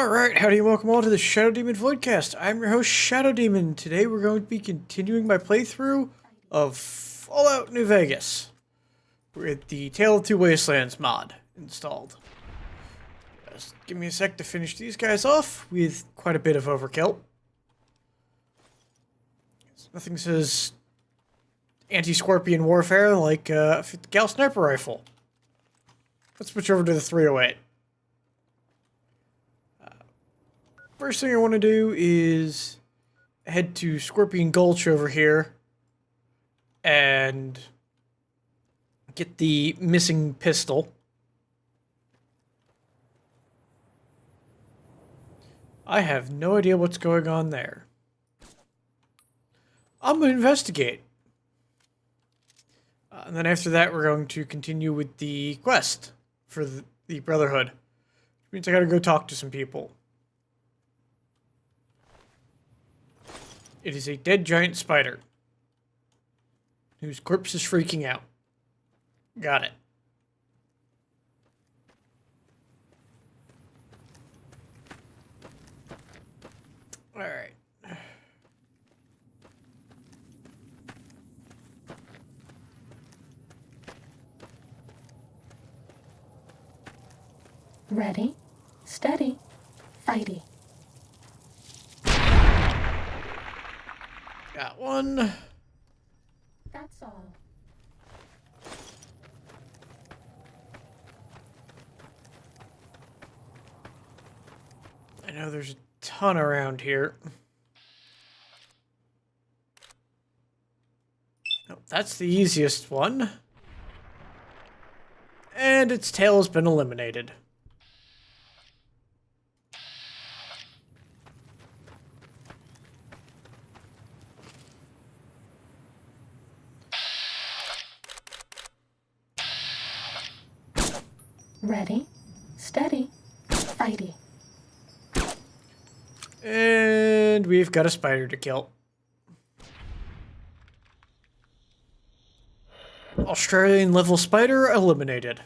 Alright, howdy and welcome all to the Shadow Demon Voidcast. I'm your host, Shadow Demon. Today we're going to be continuing my playthrough of Fallout New Vegas with the Tale of Two Wastelands mod installed. Just give me a sec to finish these guys off with quite a bit of overkill. Nothing says anti-scorpion warfare like a 50 cal sniper rifle. Let's switch over to the 308. First thing I want to do is head to Scorpion Gulch over here and get the missing pistol. I have no idea what's going on there. I'm going to investigate. And then after that, we're going to continue with the quest for the Brotherhood. Which means I gotta go talk to some people. It is a dead giant spider whose corpse is freaking out. Got it. Alright. Ready, steady, fighty. Got one. That's all. I know there's a ton around here. Oh, that's the easiest one. And its tail has been eliminated. Ready, steady, fighty. And we've got a spider to kill. Australian level spider eliminated.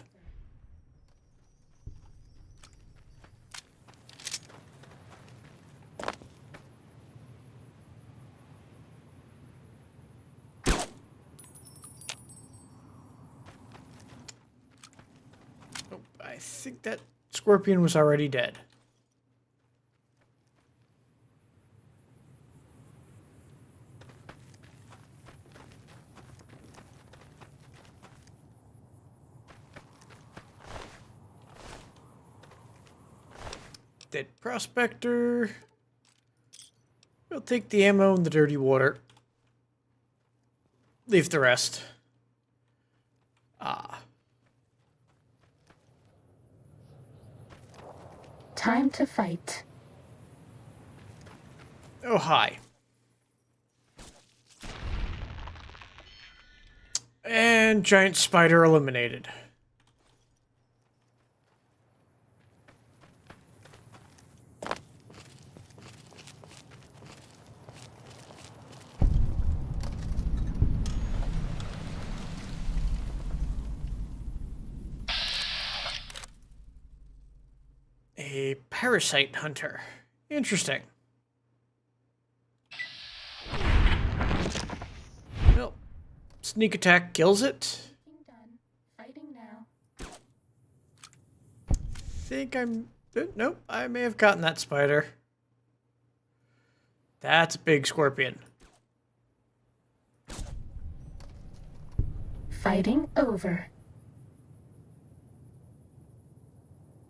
Oh, I think that scorpion was already dead. Dead prospector. We'll take the ammo and the dirty water. Leave the rest. Time to fight. Oh, hi. And giant spider eliminated. A parasite hunter. Interesting. Well, sneak attack kills it. Done. Fighting now. Think I'm... Nope, I may have gotten that spider. That's a big scorpion. Fighting over.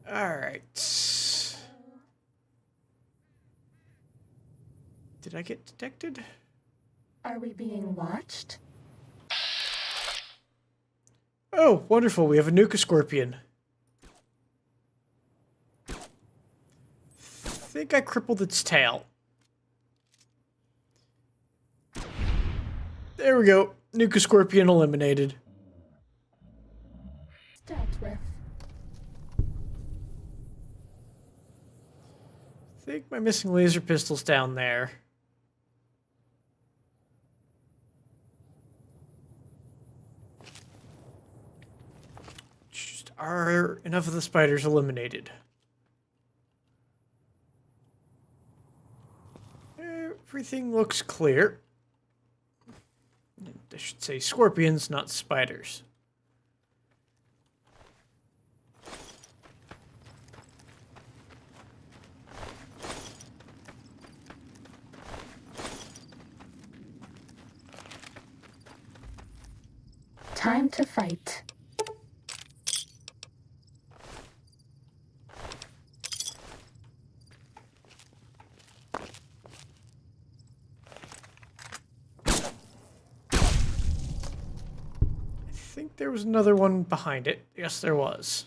Alright. Did I get detected? Are we being watched? Oh, wonderful. We have a Nuka Scorpion. Think I crippled its tail. There we go. Nuka Scorpion eliminated. Dealt with. Think my missing laser pistol's down there. Just are enough of the spiders eliminated? Everything looks clear. I should say scorpions, not spiders. Time to fight. I think there was another one behind it. Yes, there was.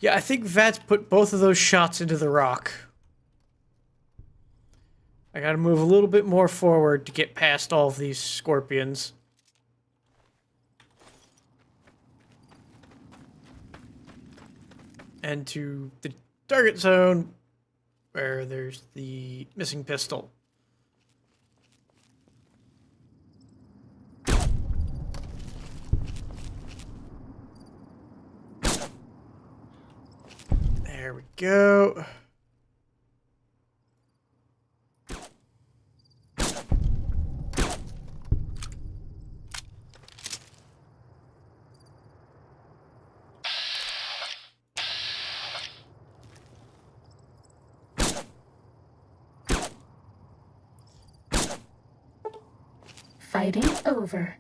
Yeah, I think Vats put both of those shots into the rock. I gotta move a little bit more forward to get past all of these scorpions. And to the target zone, where there's the missing pistol. There we go. Fighting over.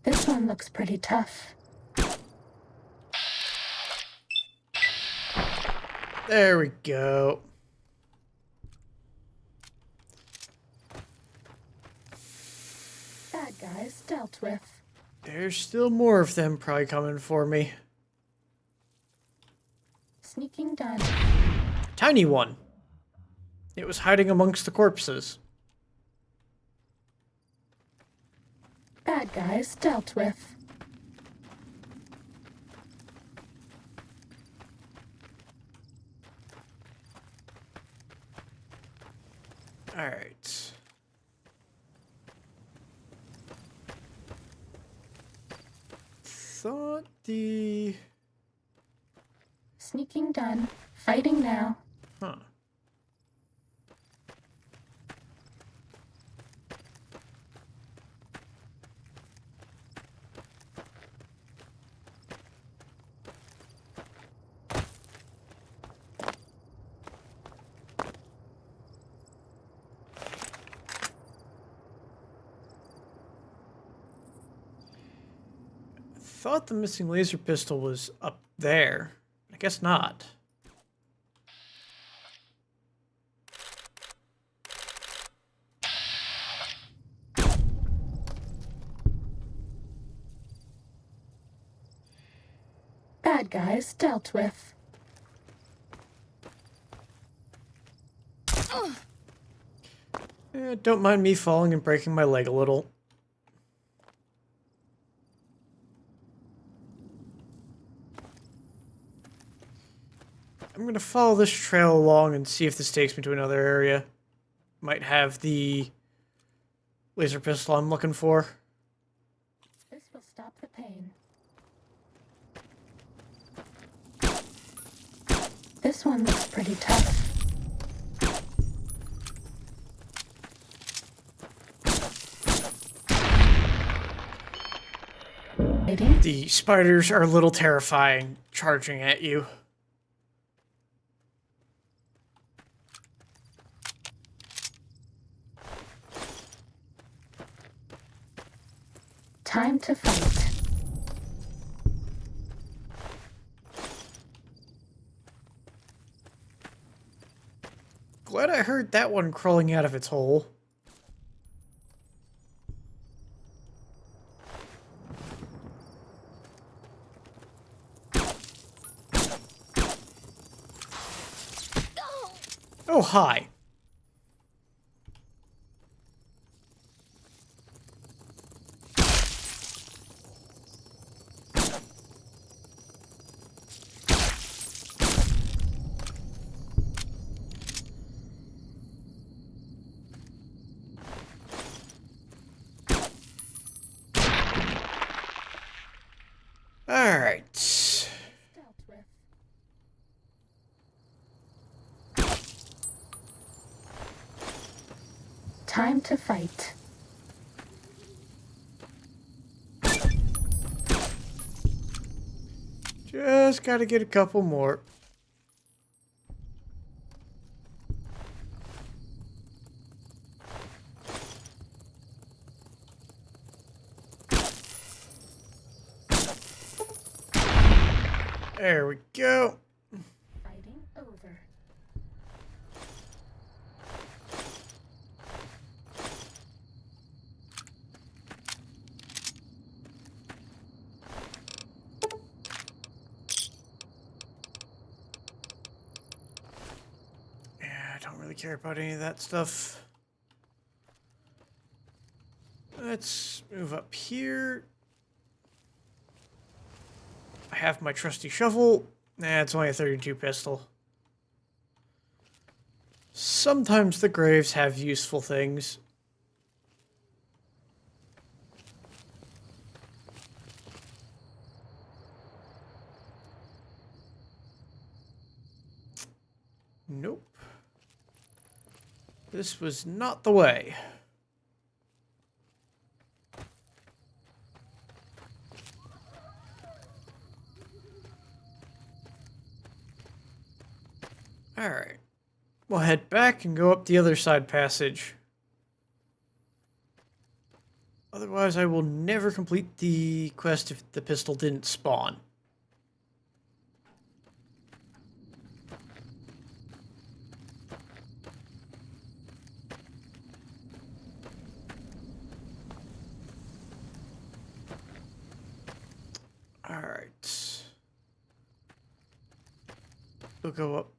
This one looks pretty tough. There we go. Bad guys dealt with. There's still more of them probably coming for me. Sneaking done. Tiny one. It was hiding amongst the corpses. Bad guys dealt with. Alright. Thought the... Sneaking done. Fighting now. Huh. Thought the missing laser pistol was up there. I guess not. Bad guys dealt with. Don't mind me falling and breaking my leg a little. I'm gonna follow this trail along and see if this takes me to another area. Might have the laser pistol I'm looking for. This will stop the pain. This one looks pretty tough. Fighting. The spiders are a little terrifying, charging at you. Time to fight. Glad I heard that one crawling out of its hole. Oh, hi. Time to fight. Just gotta get a couple more. There we go. Fighting over. Yeah, I don't really care about any of that stuff. Let's move up here. I have my trusty shovel. Nah, it's only a 32 pistol. Sometimes the graves have useful things. Nope. This was not the way. Alright. We'll head back and go up the other side passage. Otherwise, I will never complete the quest if the pistol didn't spawn. Alright. We'll go up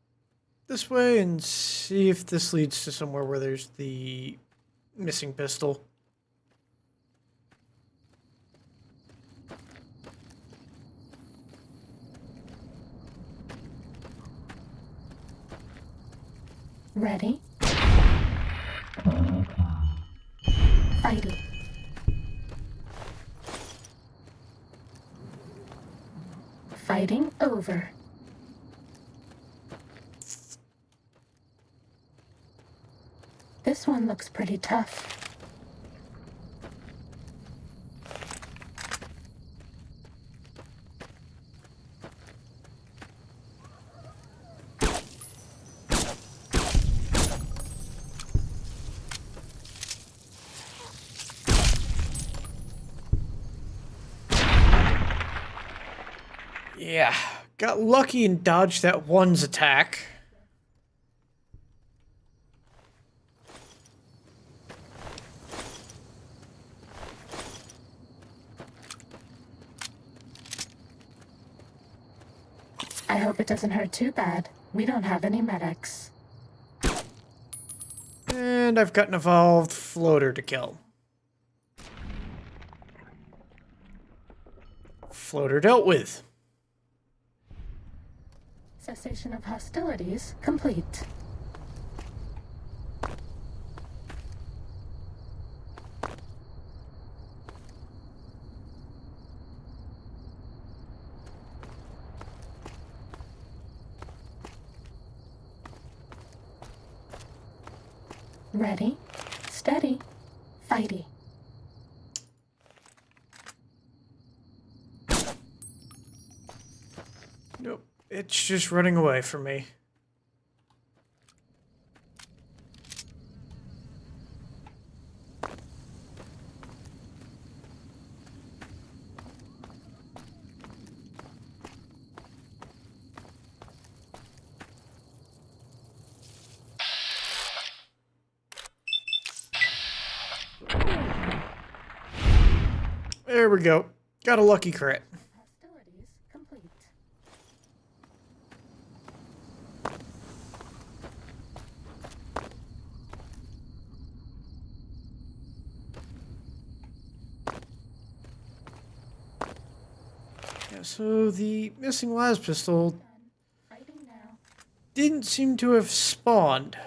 this way and see if this leads to somewhere where there's the missing pistol. Ready? Fighting. Fighting over. This one looks pretty tough. Yeah, got lucky and dodged that one's attack. I hope it doesn't hurt too bad. We don't have any medics. And I've got an evolved floater to kill. Floater dealt with. Cessation of hostilities complete. Ready, steady, fighty. Nope, it's just running away from me. There we go. Got a lucky crit. Hostilities complete. Yeah, so the missing las pistol Fighting now. didn't seem to have spawned.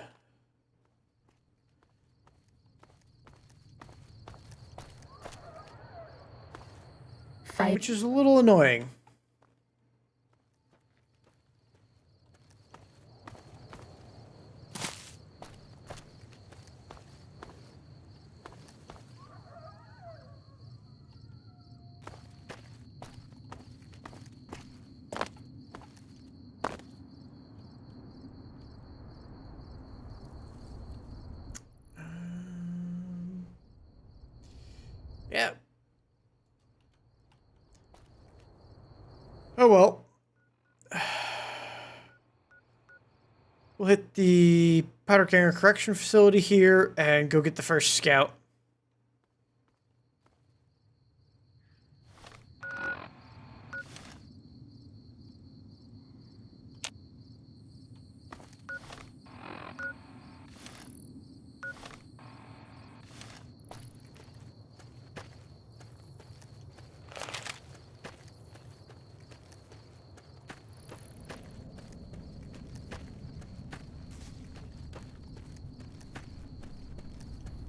Fight. Which is a little annoying. Yeah. Oh well. We'll hit the Powder Canyon Correction Facility here and go get the first scout.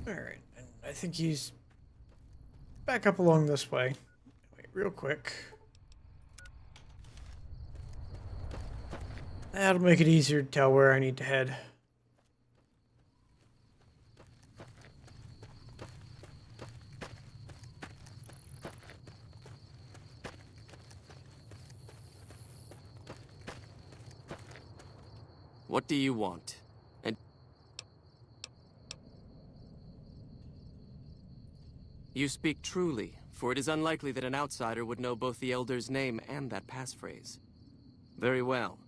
Alright, and I think he's back up along this way. Wait, real quick. That'll make it easier to tell where I need to head. What do you want? And you speak truly, for it is unlikely that an outsider would know both the Elder's name and that passphrase. Very well.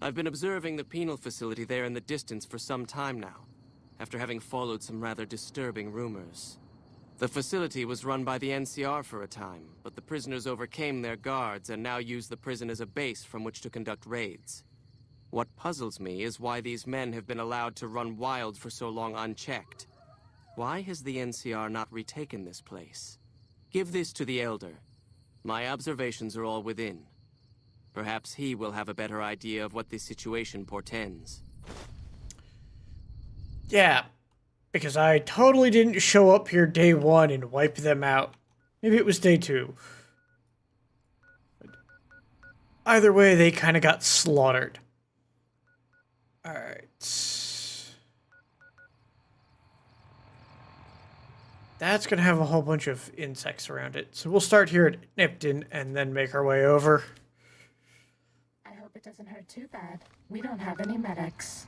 I've been observing the penal facility there in the distance for some time now, after having followed some rather disturbing rumors. The facility was run by the NCR for a time, but the prisoners overcame their guards and now use the prison as a base from which to conduct raids. What puzzles me is why these men have been allowed to run wild for so long unchecked. Why has the NCR not retaken this place? Give this to the Elder. My observations are all within. Perhaps he will have a better idea of what this situation portends. Yeah, because I totally didn't show up here day one and wipe them out. Maybe it was day two. Either way, they kind of got slaughtered. Alright. That's going to have a whole bunch of insects around it. So we'll start here at Nipton and then make our way over. I hope it doesn't hurt too bad. We don't have any medics.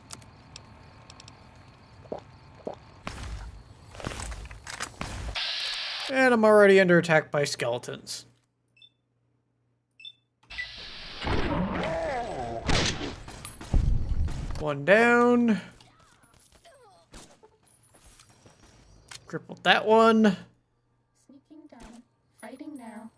And I'm already under attack by skeletons. One down. Crippled that one. Sneaking down. Fighting now.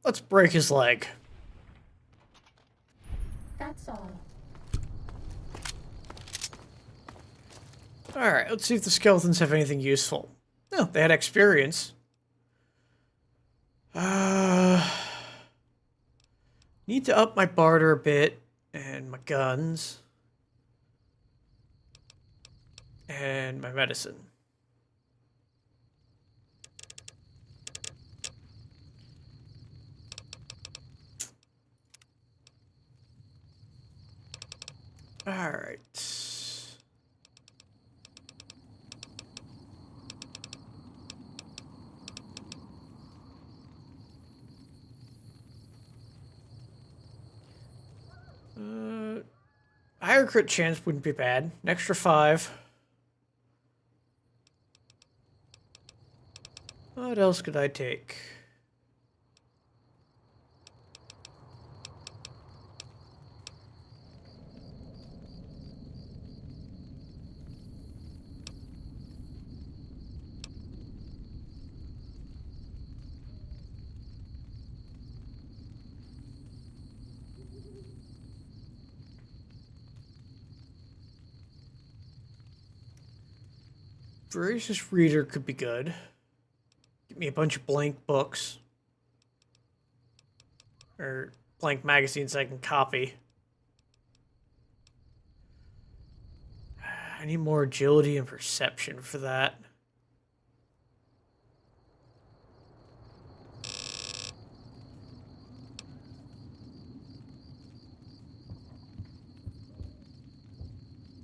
Let's break his leg. That's all. Alright, let's see if the skeletons have anything useful. No, they had experience. Need to up my barter a bit, and my guns. And my medicine. Alright. Higher crit chance wouldn't be bad. An extra 5. What else could I take? Voracious Reader could be good. Give me a bunch of blank books. Or blank magazines I can copy. I need more agility and perception for that.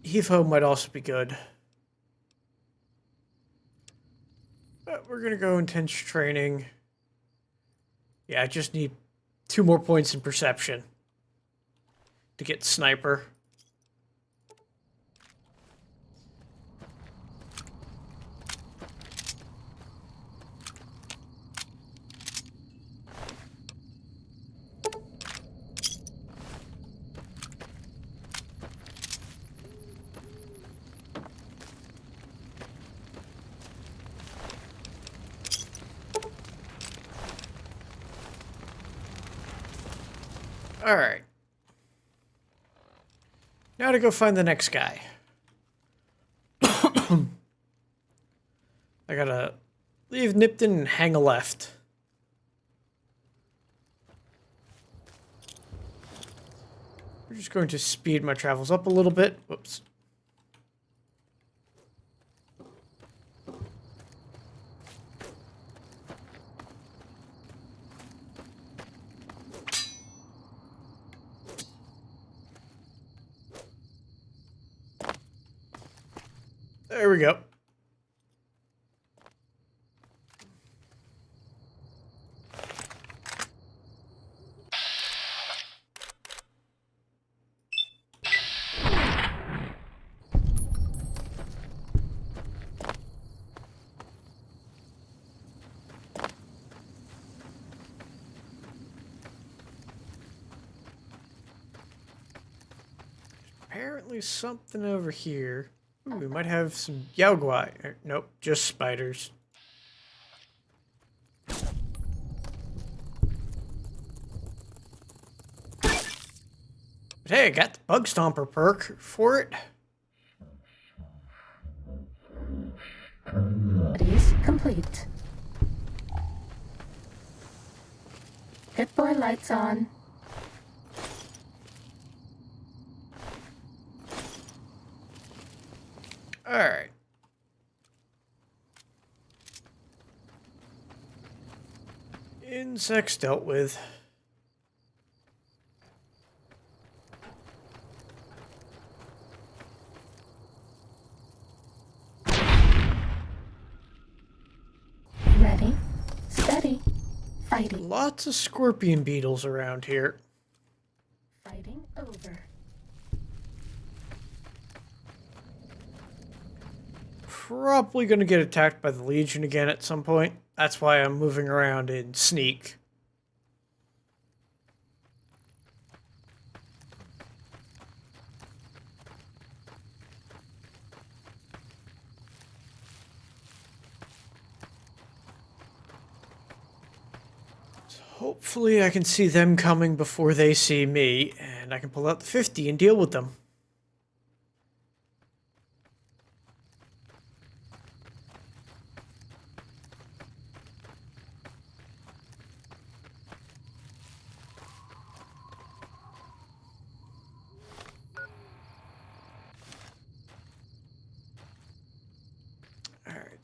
Heave Ho might also be good. we're gonna go intense training. Yeah, I just need 2 more points in perception to get sniper. Alright. Now to go find the next guy. I gotta leave Nipton and hang a left. We're just going to speed my travels up a little bit. Whoops. There we go. Apparently something over here. Ooh, we might have some Yaoguai. Nope, just spiders. But hey, I got the Bug Stomper perk for it. Studies complete. Good boy, lights on. Alright. Insects dealt with. Ready, steady, fighting. Lots of scorpion beetles around here. Fighting over. Probably going to get attacked by the Legion again at some point. That's why I'm moving around in sneak. So hopefully I can see them coming before they see me, and I can pull out the 50 and deal with them.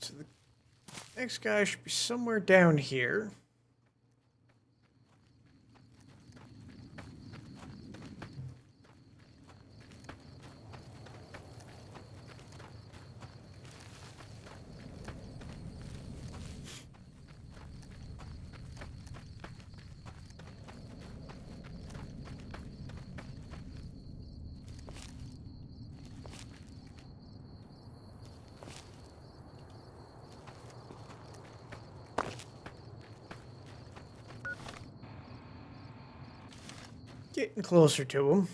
So the next guy should be somewhere down here. Getting closer to him.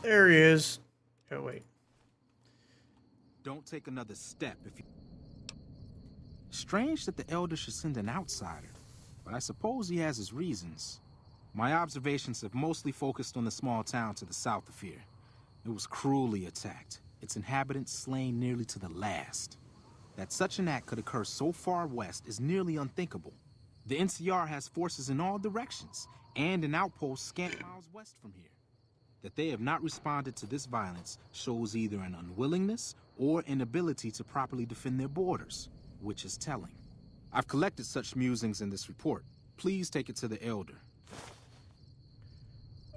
There he is. Oh, wait. Don't take another step if you... Strange that the Elder should send an outsider, but I suppose he has his reasons. My observations have mostly focused on the small town to the south of here. It was cruelly attacked, its inhabitants slain nearly to the last. That such an act could occur so far west is nearly unthinkable. The NCR has forces in all directions, and an outpost scant miles west from here. That they have not responded to this violence shows either an unwillingness or inability to properly defend their borders, which is telling. I've collected such musings in this report. Please take it to the Elder.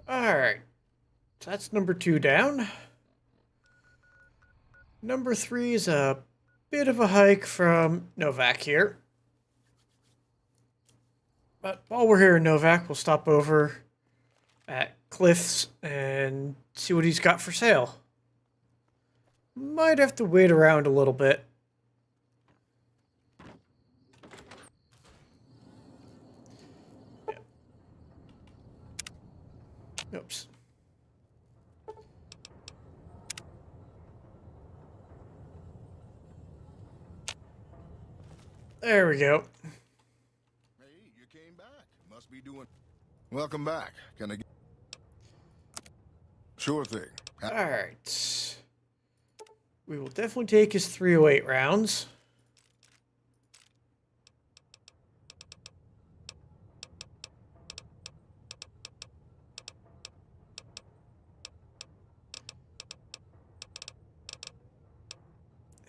Alright. So that's number 2 down. Number 3 is a bit of a hike from Novak here. But while we're here in Novak, we'll stop over at Cliff's and see what he's got for sale. Might have to wait around a little bit. Yeah. Oops. There we go. Hey, you came back. Must be doing... Welcome back. Can I get... Sure thing. Alright. We will definitely take his 308 rounds.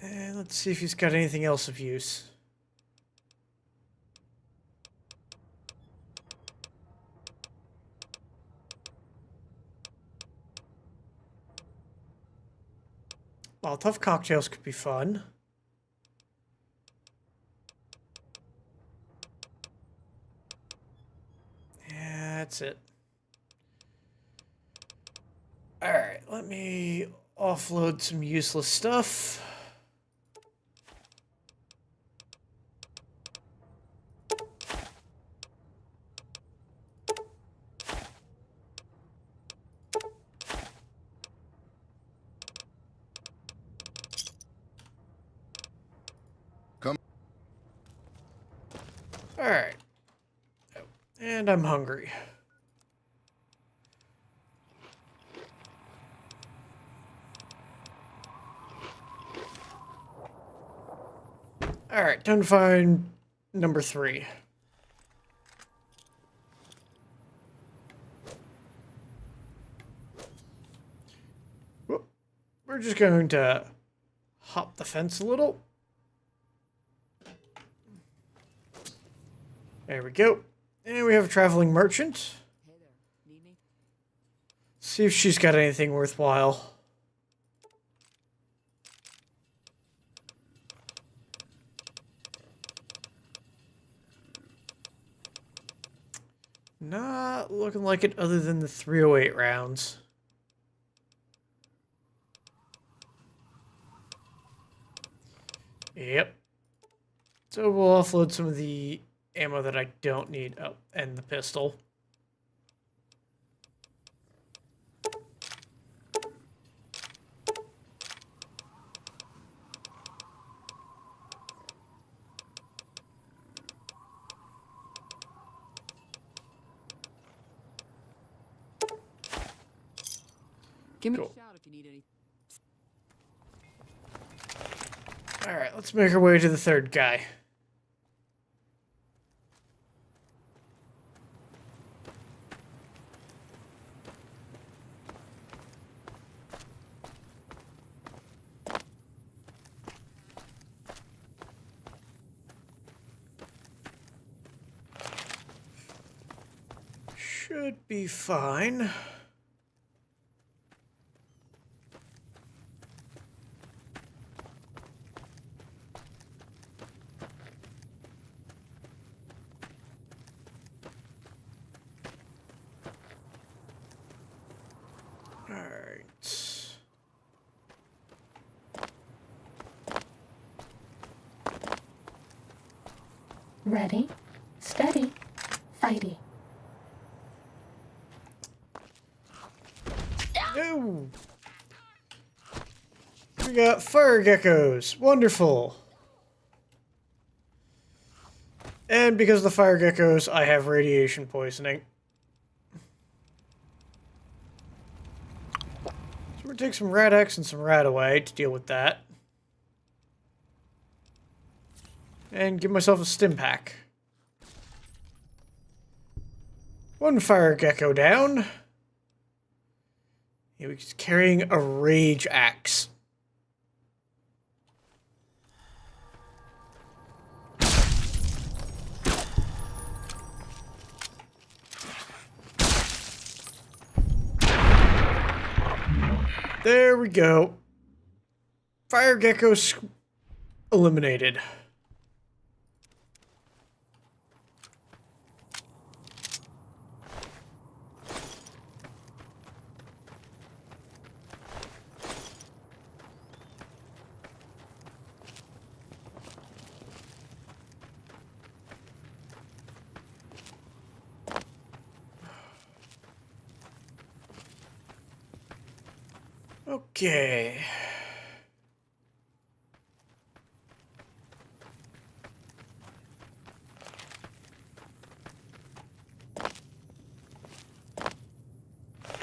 And let's see if he's got anything else of use. Well, tough cocktails could be fun. Yeah, that's it. Alright, let me offload some useless stuff. Alright. Oh, and I'm hungry. Alright, time to find number 3. Whoop. We're just going to hop the fence a little. There we go. And we have a traveling merchant. Hey there, need me? See if she's got anything worthwhile. Not looking like it other than the 308 rounds. Yep. So we'll offload some of the ammo that I don't need. Oh, and the pistol. Give me Cool. a shout if you need any. Alright, let's make our way to the third guy. Should be fine. Alright. Ready, steady, fighty. No! We got fire geckos. Wonderful. And because of the fire geckos, I have radiation poisoning. So we're going to take some Rad-X and some Rad-Away to deal with that. And give myself a stim pack. One fire gecko down. He's carrying a rage axe. There we go. Fire gecko eliminated. Okay.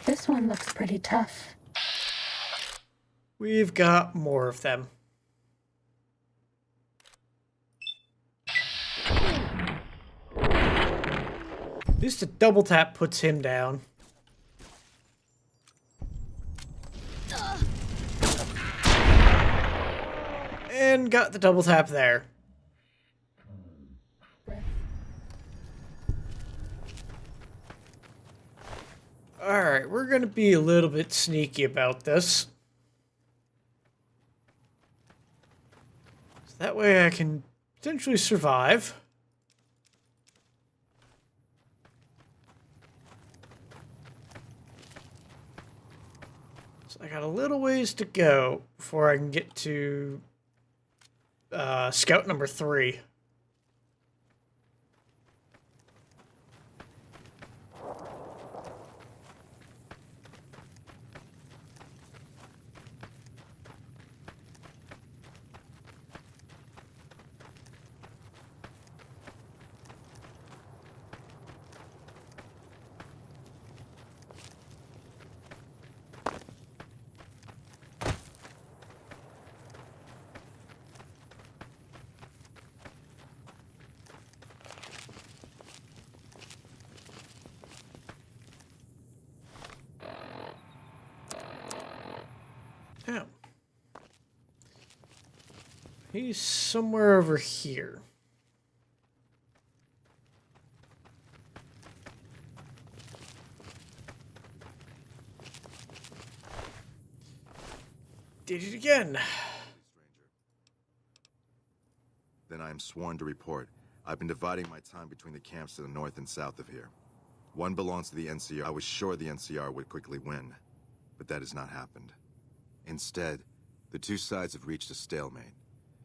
This one looks pretty tough. We've got more of them. At least a double tap puts him down. And got the double tap there. Alright, we're gonna be a little bit sneaky about this. So that way I can potentially survive. So I got a little ways to go before I can get to scout number 3. Now, he's somewhere over here. Did it again. Then I am sworn to report. I've been dividing my time between the camps to the north and south of here. One belongs to the NCR. I was sure the NCR would quickly win, but that has not happened. Instead, the two sides have reached a stalemate,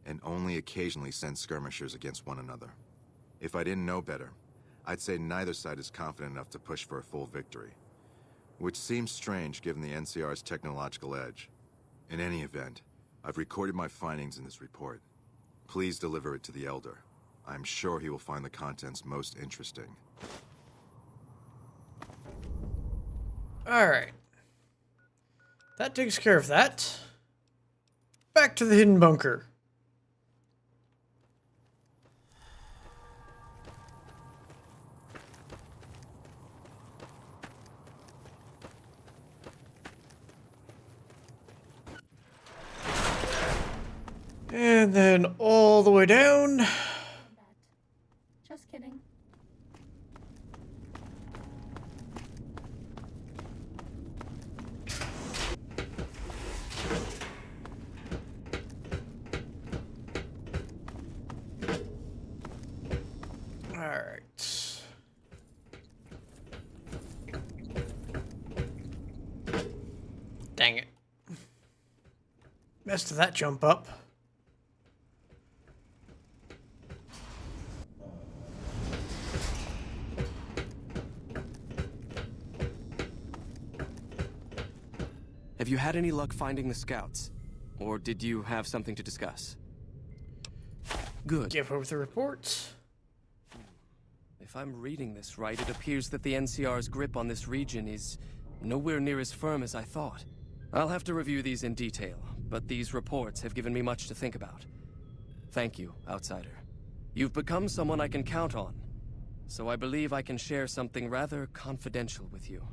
and only occasionally send skirmishers against one another. If I didn't know better, I'd say neither side is confident enough to push for a full victory. Which seems strange given the NCR's technological edge. In any event, I've recorded my findings in this report. Please deliver it to the Elder. I'm sure he will find the contents most interesting. Alright. That takes care of that. Back to the hidden bunker. And then all the way down. Just kidding. Alright. Dang it. Messed that jump up. Have you had any luck finding the scouts? Or did you have something to discuss? Good. Give over the reports. If I'm reading this right, it appears that the NCR's grip on this region is nowhere near as firm as I thought. I'll have to review these in detail, but these reports have given me much to think about. Thank you, Outsider. You've become someone I can count on, so I believe I can share something rather confidential with you.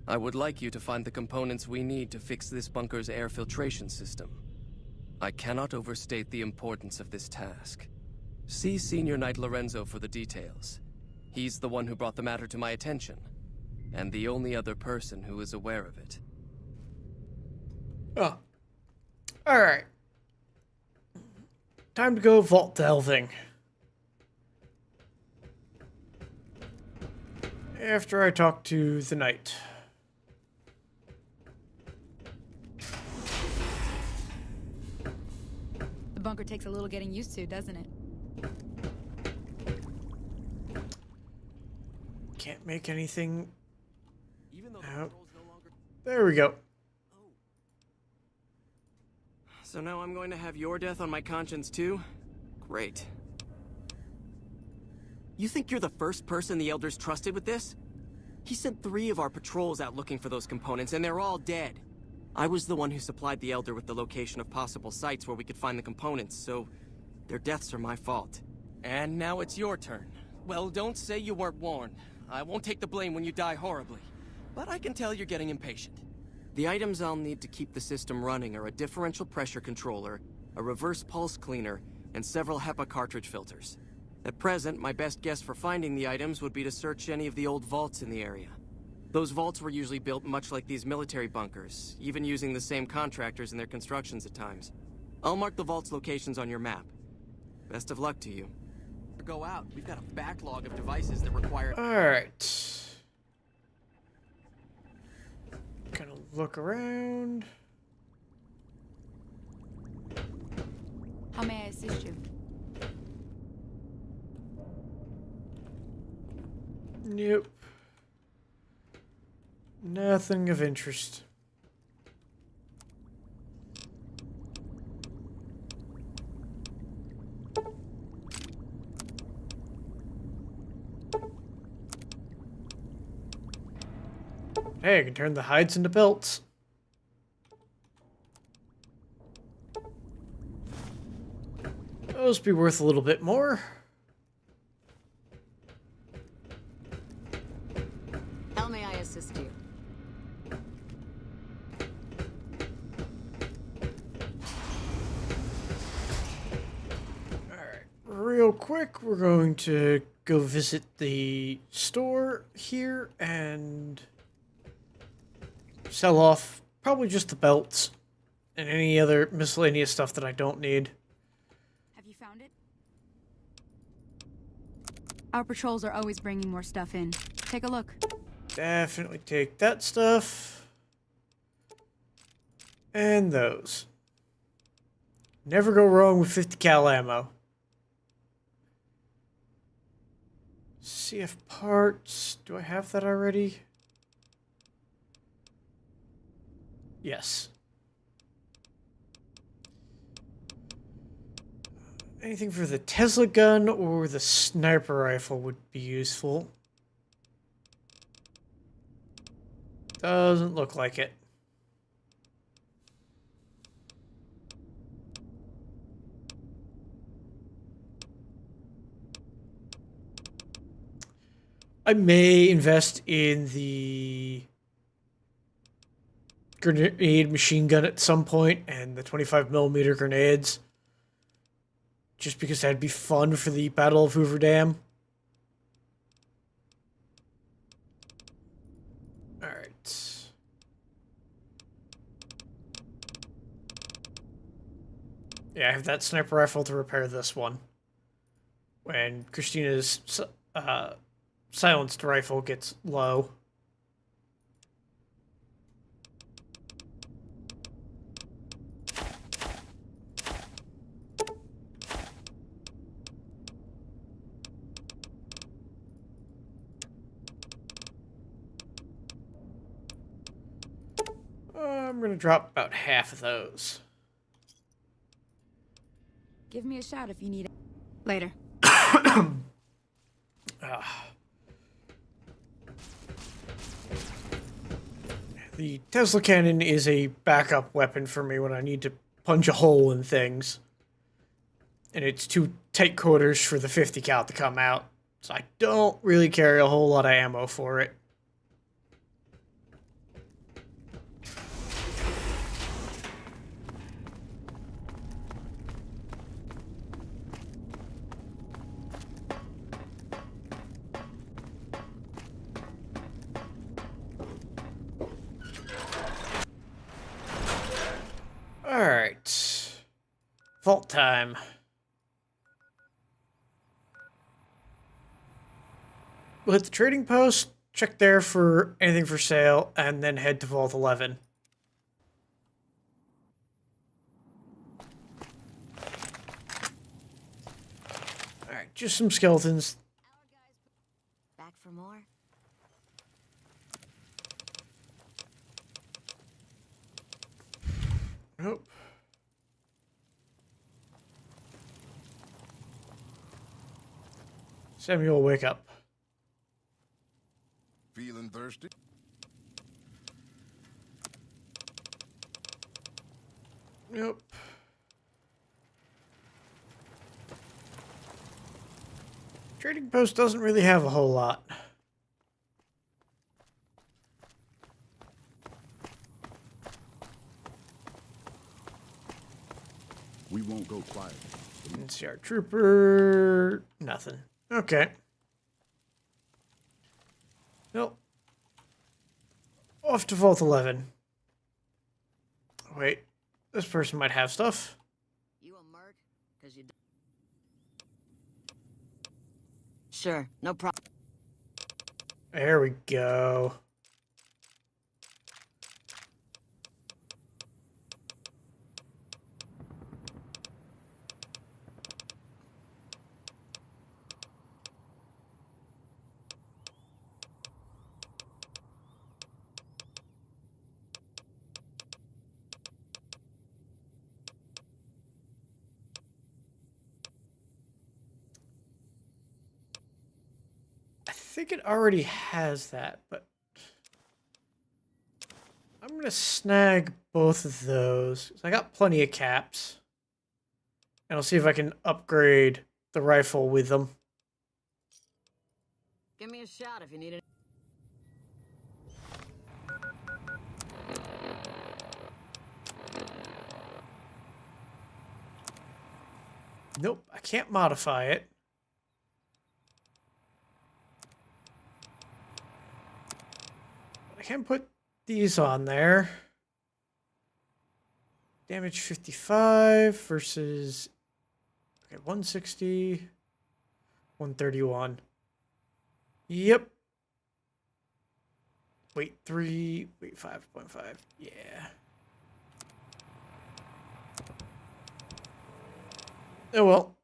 I would like you to find the components we need to fix this bunker's air filtration system. I cannot overstate the importance of this task. See Senior Knight Lorenzo for the details. He's the one who brought the matter to my attention. and the only other person who is aware of it. Oh. Alright. Time to go vault delving. After I talk to the knight. The bunker takes a little getting used to, doesn't it? Can't make anything Even though the out. patrol's no longer... There we go. So now I'm going to have your death on my conscience too? Great. You think you're the first person the Elders trusted with this? He sent 3 of our patrols out looking for those components, and they're all dead. I was the one who supplied the Elder with the location of possible sites where we could find the components, so their deaths are my fault. And now it's your turn. Well, don't say you weren't warned. I won't take the blame when you die horribly. But I can tell you're getting impatient. The items I'll need to keep the system running are a differential pressure controller, a reverse pulse cleaner, and several HEPA cartridge filters. At present, my best guess for finding the items would be to search any of the old vaults in the area. Those vaults were usually built much like these military bunkers, even using the same contractors in their constructions at times. I'll mark the vault's locations on your map. Best of luck to you. Go out. We've got a backlog of devices that require... Alright. Gonna look around. How may I assist you? Nope. Nothing of interest. Hey, I can turn the hides into belts. Those be worth a little bit more. How may I assist you? Alright, real quick, we're going to go visit the store here and sell off probably just the belts and any other miscellaneous stuff that I don't need. Have you found it? Our patrols are always bringing more stuff in. Take a look. Definitely take that stuff. And those. Never go wrong with 50 cal ammo. CF parts. Do I have that already? Yes. Anything for the Tesla gun or the sniper rifle would be useful. Doesn't look like it. I may invest in the grenade machine gun at some point and the 25mm grenades. Just because that'd be fun for the Battle of Hoover Dam. Alright. Yeah, I have that sniper rifle to repair this one. When Christina's silenced rifle gets low. I'm gonna drop about half of those. Give me a shout if you need it. Later. The Tesla cannon is a backup weapon for me when I need to punch a hole in things. And it's too tight quarters for the 50 cal to come out. So I don't really carry a whole lot of ammo for it. vault time. We'll hit the trading post, check there for anything for sale, and then head to Vault 11. Alright, just some skeletons. Back for more? Nope. Samuel, wake up. Feeling thirsty? Nope. Trading post doesn't really have a whole lot. We won't go quiet. NCR Trooper. Nothing. Okay. Nope. Off to Vault 11. Wait. This person might have stuff. You a merc? 'Cause you. Sure, no problem. There we go. I think it already has that, but I'm gonna snag both of those. I got plenty of caps. And I'll see if I can upgrade the rifle with them. Give me a shot if you need it. Nope, I can't modify it. I can put these on there. Damage 55 versus... Okay, 160. 131. Yep. Weight 3. Weight 5.5. Yeah. Oh well.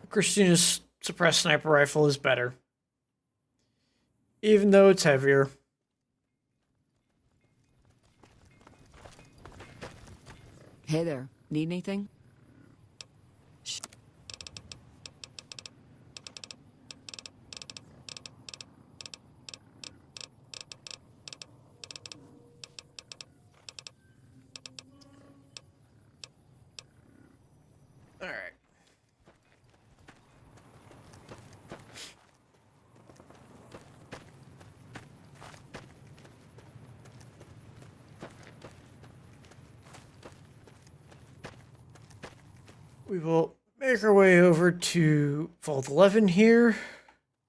Christina's suppressed sniper rifle is better. Even though it's heavier. Hey there. Need anything? All right. We will make our way over to Vault 11 here.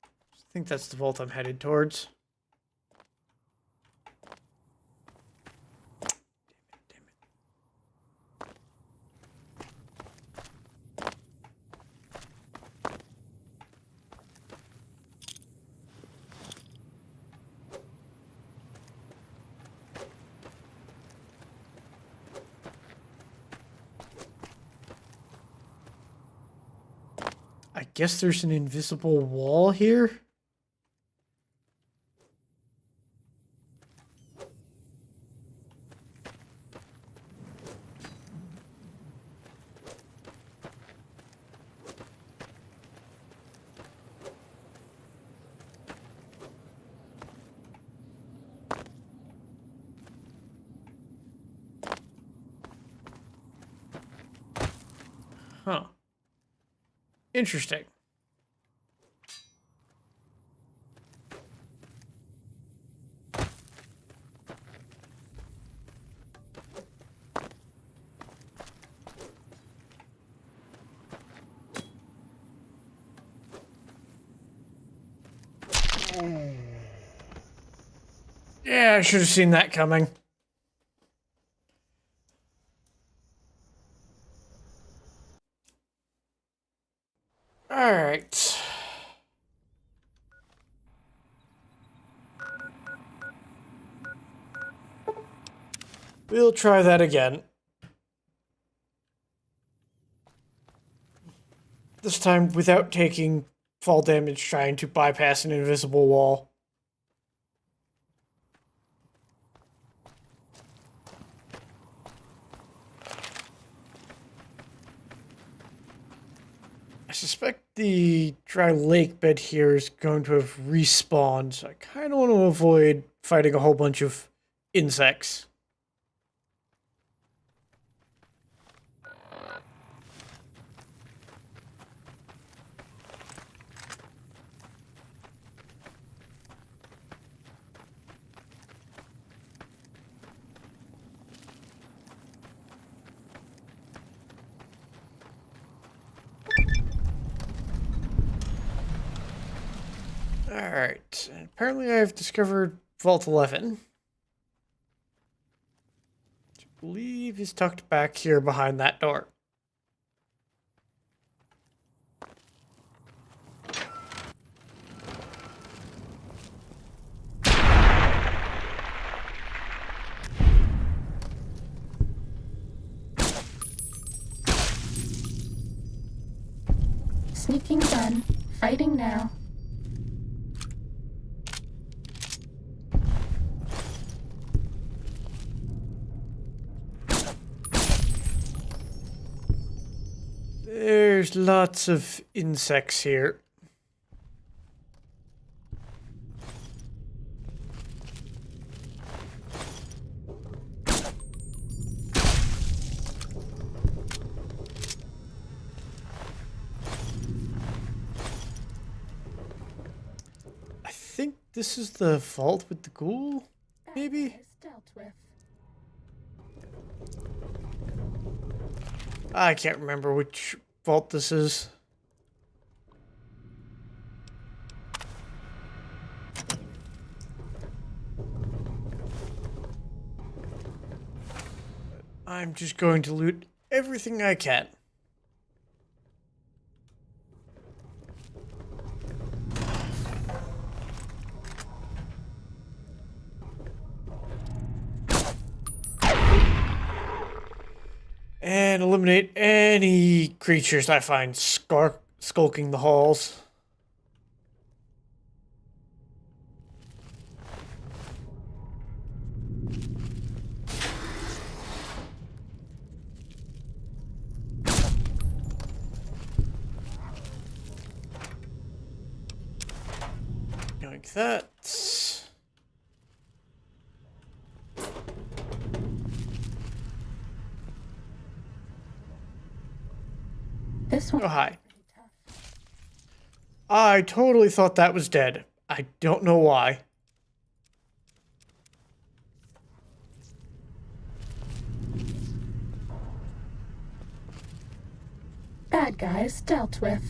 I think that's the vault I'm headed towards. Damn it. I guess there's an invisible wall here. Huh. Interesting. Yeah, I should have seen that coming. We'll try that again. This time without taking fall damage trying to bypass an invisible wall. I suspect the dry lake bed here is going to have respawned, so I kind of want to avoid fighting a whole bunch of insects. Alright, apparently I've discovered Vault 11. Which I believe is tucked back here behind that door. Sneaking done. Fighting now. There's lots of insects here. I think this is the vault with the ghoul, maybe? That is dealt with. I can't remember which vault this is. I'm just going to loot everything I can. And eliminate any creatures I find skulking the halls. Like that. This one. Oh, hi. I totally thought that was dead. I don't know why. Bad guys dealt with.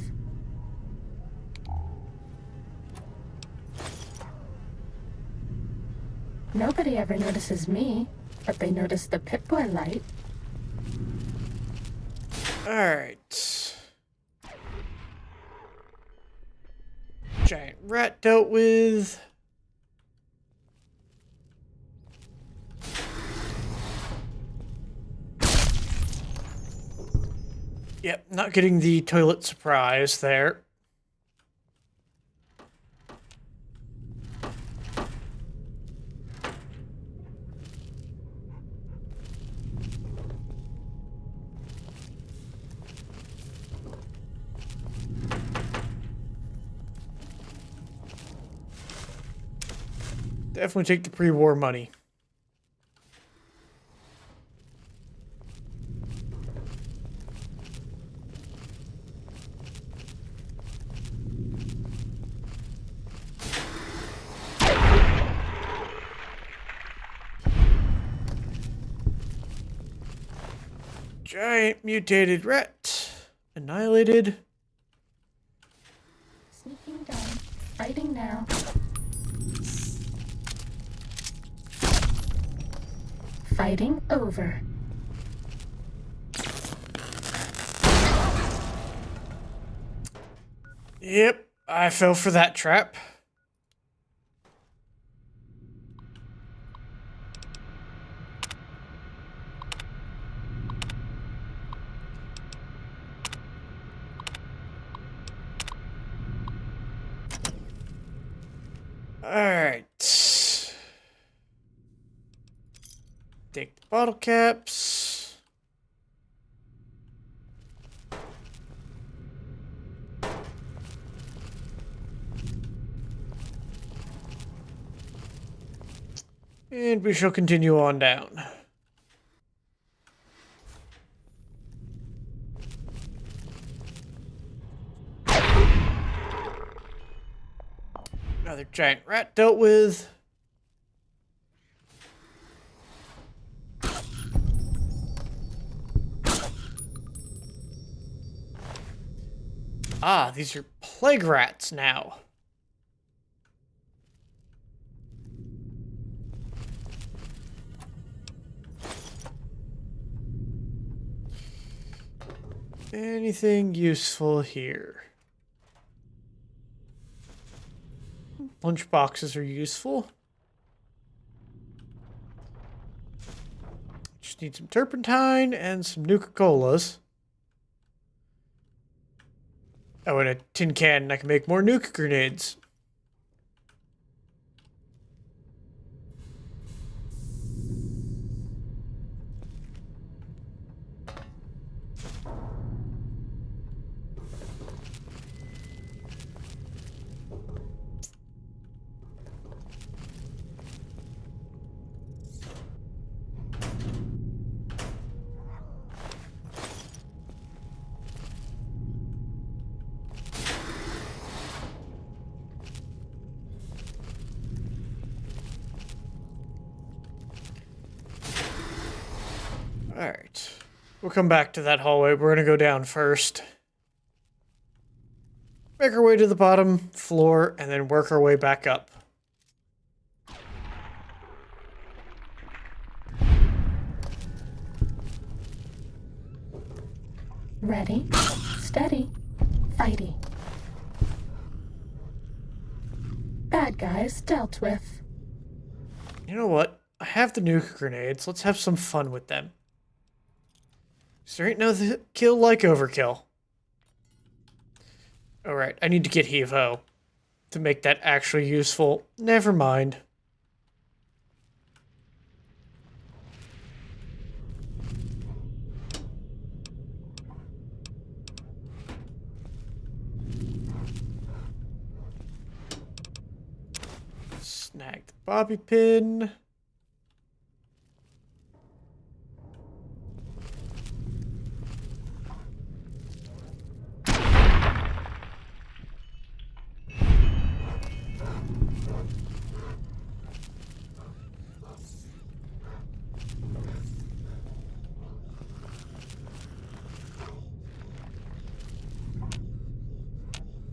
Nobody ever notices me, but they notice the Pip-Boy light. Alright. Giant rat dealt with. Yep, not getting the toilet surprise there. Definitely take the pre-war money. Giant mutated rat. Annihilated. Sneaking down. Fighting now. Fighting over. Yep, I fell for that trap. Alright. Take the bottle caps. And we shall continue on down. Another giant rat dealt with. Ah, these are plague rats now. Anything useful here? Lunch boxes are useful. Just need some turpentine and some Nuka-Colas. Oh, and a tin can, and I can make more nuke grenades. Alright. We'll come back to that hallway. We're going to go down first. Make our way to the bottom floor, and then work our way back up. Ready, steady, fighty. Bad guys dealt with. You know what? I have the nuke grenades. Let's have some fun with them. 'Cause there ain't no kill like overkill. Alright, I need to get Heave-Ho to make that actually useful. Never mind. Snag the bobby pin.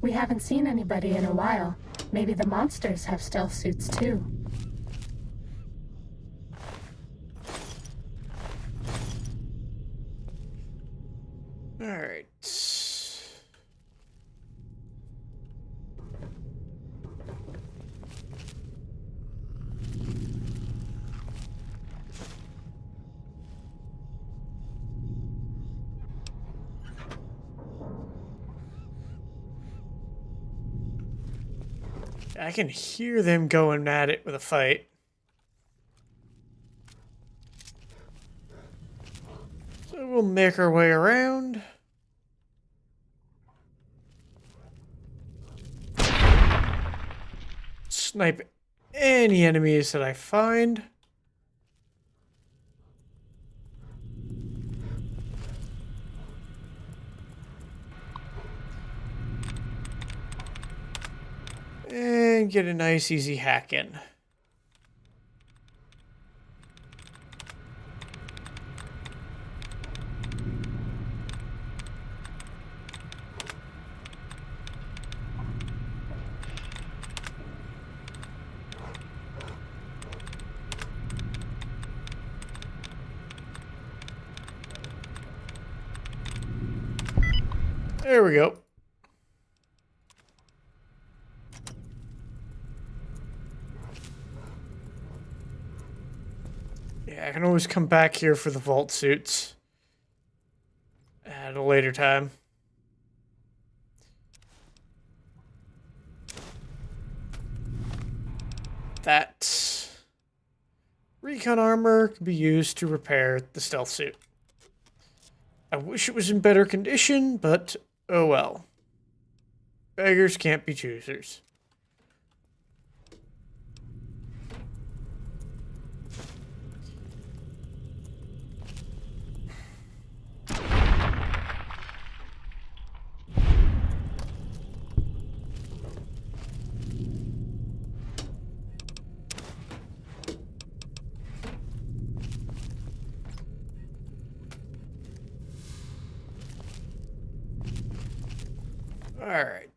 We haven't seen anybody in a while. Maybe the monsters have stealth suits too. Alright. I can hear them going at it with a fight. So we'll make our way around. Snipe any enemies that I find. And get a nice easy hack in. There we go. Yeah, I can always come back here for the vault suits at a later time. that recon armor can be used to repair the stealth suit. I wish it was in better condition, but oh well. Beggars can't be choosers. All right.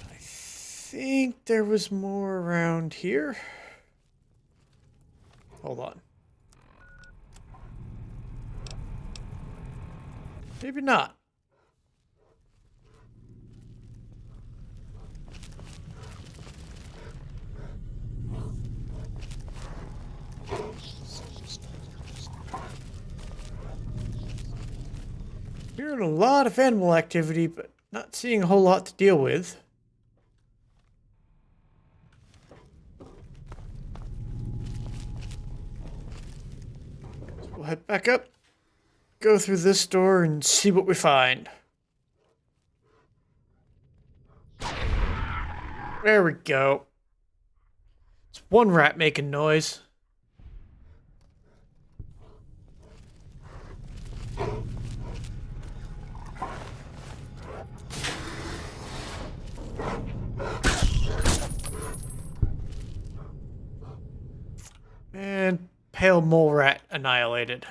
I think there was more around here. Hold on. Maybe not. Hearing a lot of animal activity, but not seeing a whole lot to deal with. So we'll head back up, go through this door, and see what we find. There we go. It's one rat making noise. And pale mole rat annihilated.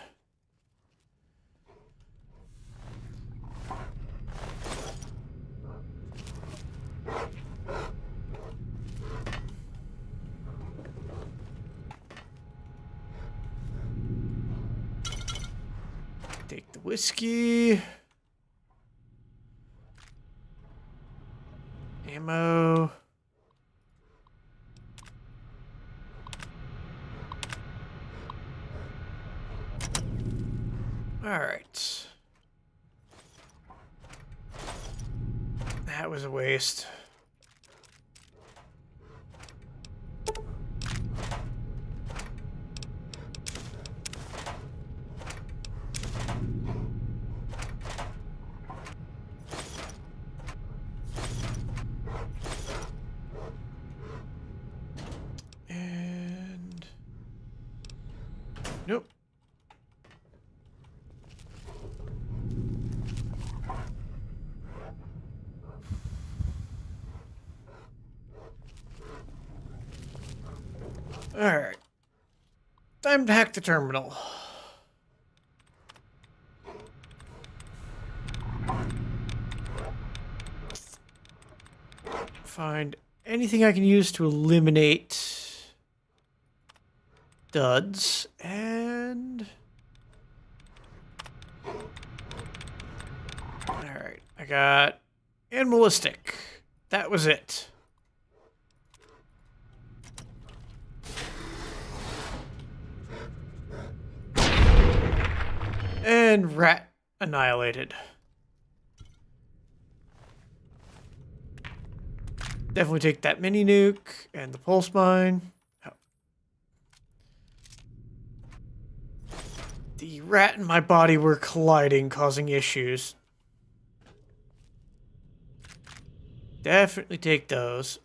Take the whiskey. Ammo. Alright. That was a waste. And... nope. Alright. Time to hack the terminal. Find anything I can use to eliminate duds, and... alright, I got animalistic. That was it. And rat annihilated. Definitely take that mini nuke and the pulse mine. Oh. The rat and my body were colliding, causing issues. Definitely take those.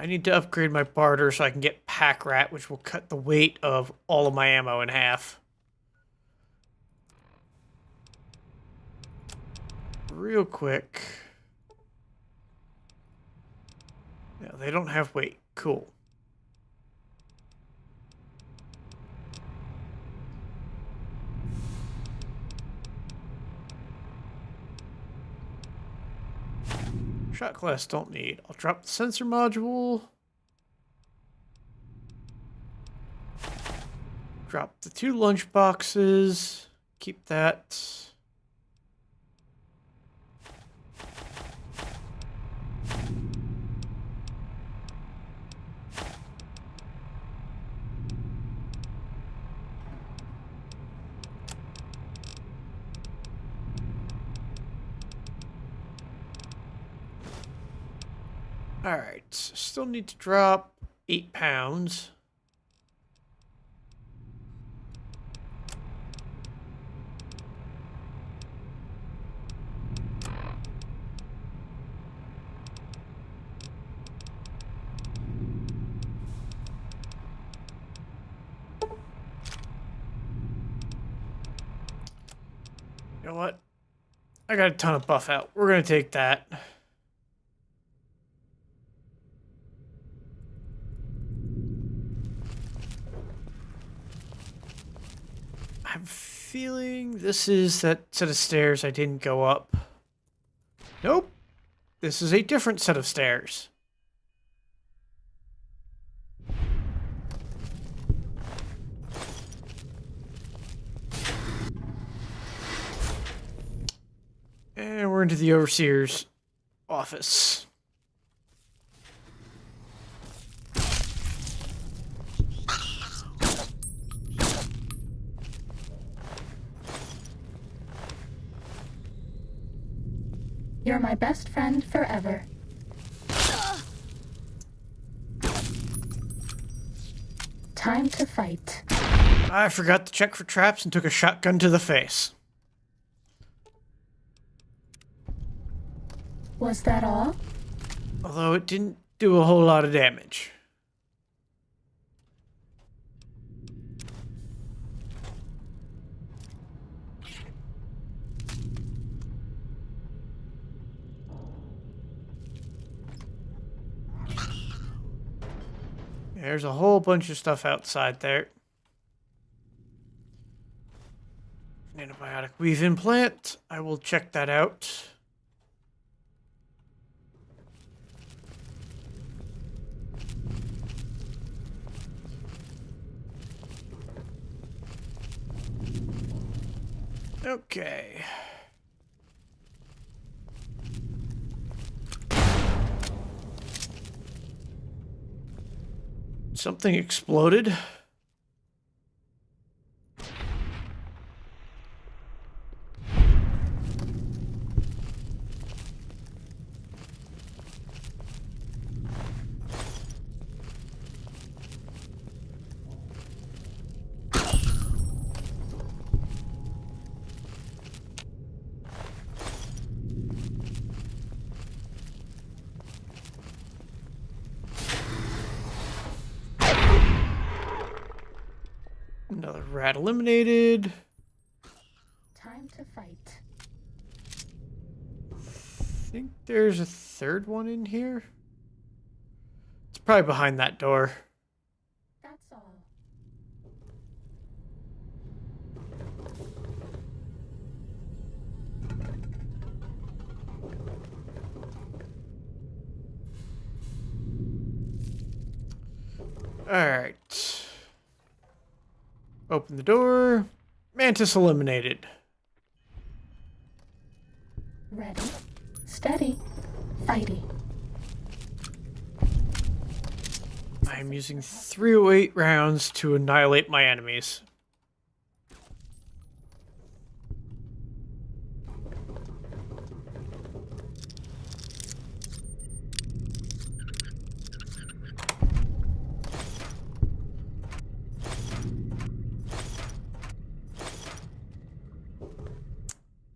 I need to upgrade my barter so I can get pack rat, which will cut the weight of all of my ammo in half. Real quick. No, they don't have weight. Cool. Shot glass don't need. I'll drop the sensor module. Drop the 2 lunch boxes. Keep that. Alright, still need to drop 8 pounds. You know what? I got a ton of buff out. We're going to take that. I'm feeling this is that set of stairs I didn't go up. Nope. This is a different set of stairs. And we're into the overseer's office. You're my best friend forever. Time to fight. I forgot to check for traps and took a shotgun to the face. Was that all? Although it didn't do a whole lot of damage. There's a whole bunch of stuff outside there. Antibiotic weave implant. I will check that out. Okay. Something exploded. Another rat eliminated. Time to fight. I think there's a third one in here. It's probably behind that door. That's all. Alright. Open the door. Mantis eliminated. Ready, steady, fighty. I am using 308 rounds to annihilate my enemies.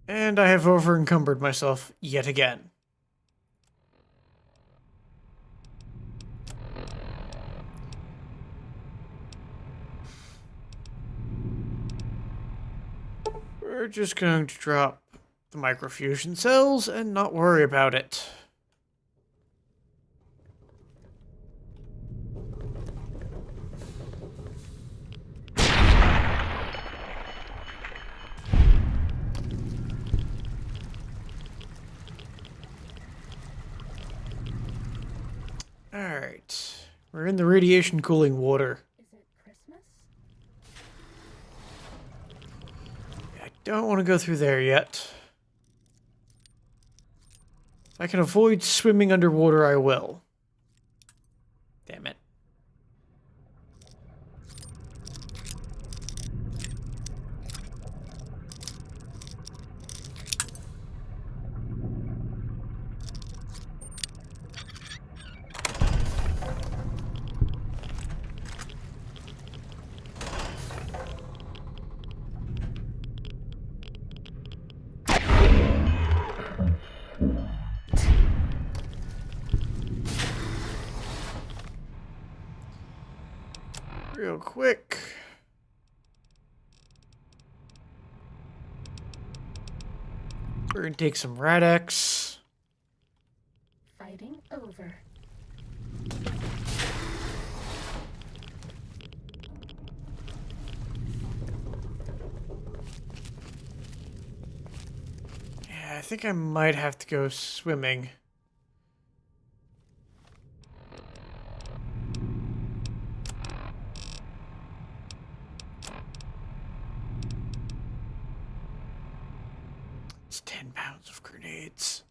And I have over-encumbered myself yet again. We're just going to drop the microfusion cells and not worry about it. We're in the radiation cooling water. Is it Christmas? I don't want to go through there yet. If I can avoid swimming underwater, I will. Damn it. Real quick. We're gonna take some Rad-X. Fighting over. Yeah, I think I might have to go swimming. It's 10 pounds of grenades.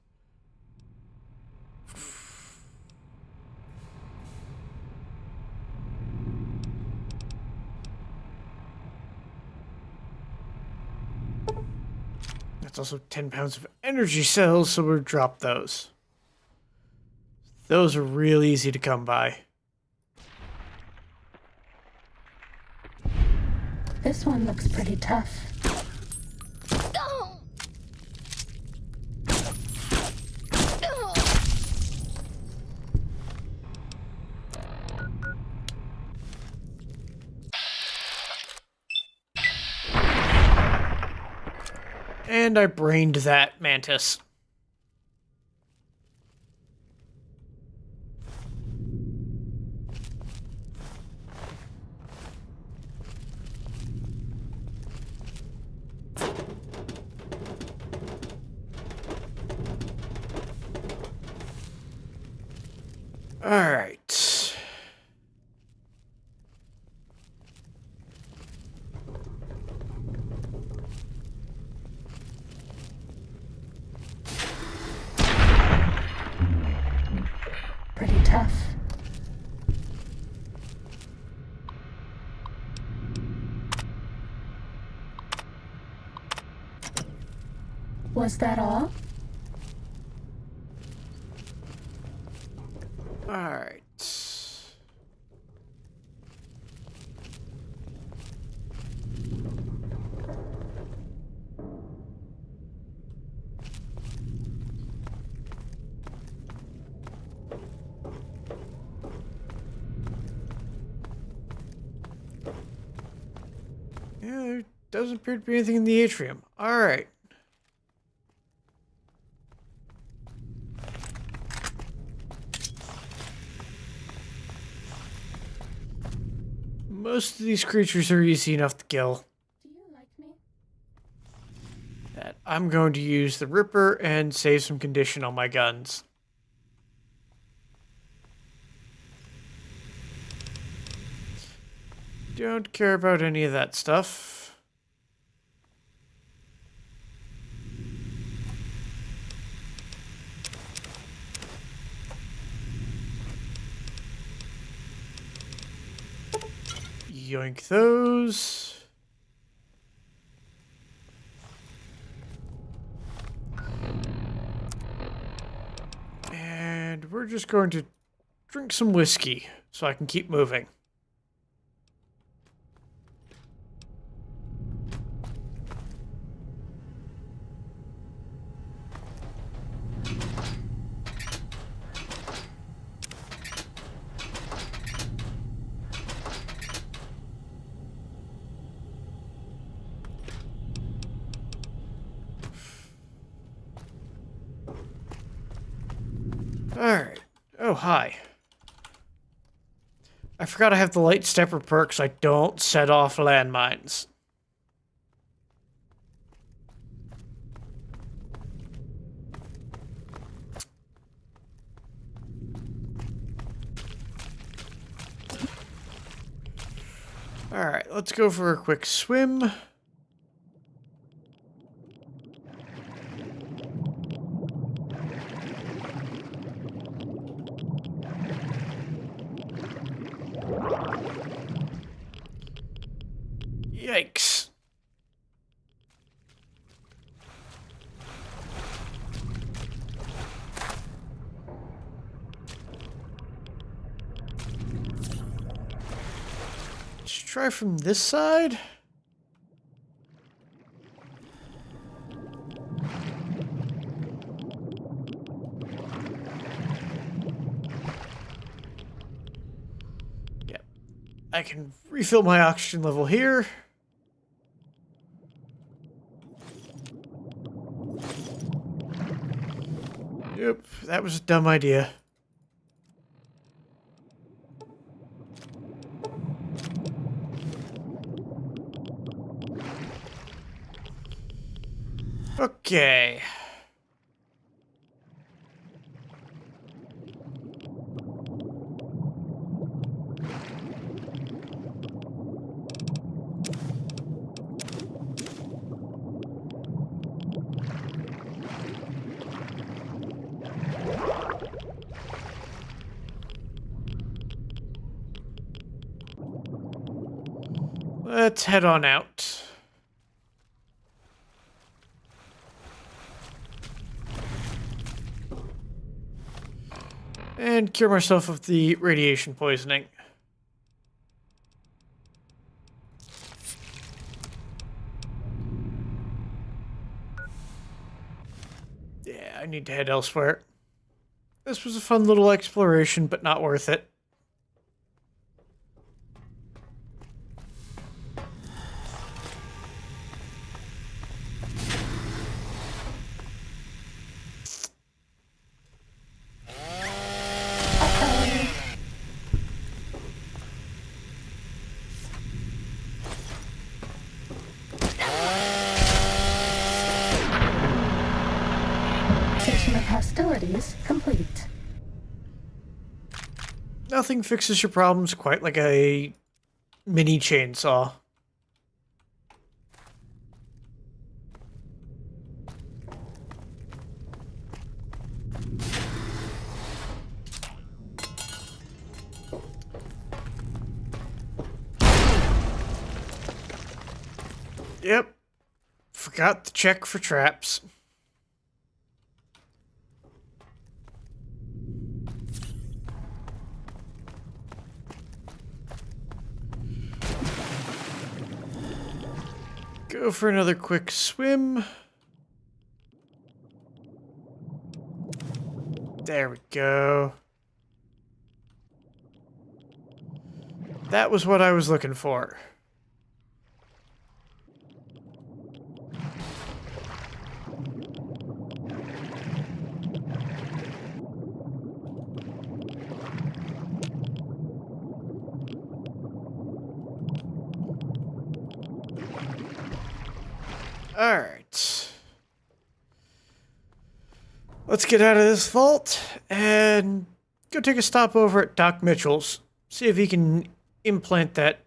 That's also 10 pounds of energy cells, so we'll drop those. Those are real easy to come by. This one looks pretty tough. And I brained that mantis. All right. Pretty tough. Was that all? All right. Yeah, there doesn't appear to be anything in the atrium. All right. Most of these creatures are easy enough to kill. Do you like me? That I'm going to use the Ripper and save some condition on my guns. Don't care about any of that stuff. Yoink those. And we're just going to drink some whiskey so I can keep moving. Alright. Oh, hi. I forgot I have the light stepper perk so I don't set off landmines. Alright, let's go for a quick swim. Yikes. Let's try from this side. Yep. I can refill my oxygen level here. Yep, that was a dumb idea. Okay. Let's head on out. And cure myself of the radiation poisoning. Yeah, I need to head elsewhere. This was a fun little exploration, but not worth it. Cessation of hostilities complete. Nothing fixes your problems quite like a mini chainsaw. Yep. Forgot to check for traps. Go for another quick swim. There we go. That was what I was looking for. Alright. Let's get out of this vault and go take a stop over at Doc Mitchell's. See if he can implant that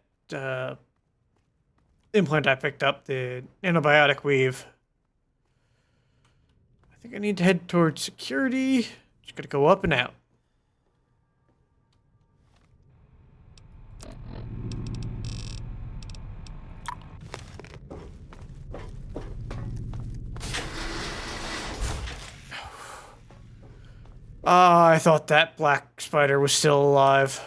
implant I picked up, the antibiotic weave. I think I need to head towards security. Just gotta go up and out. Ah, I thought that black spider was still alive.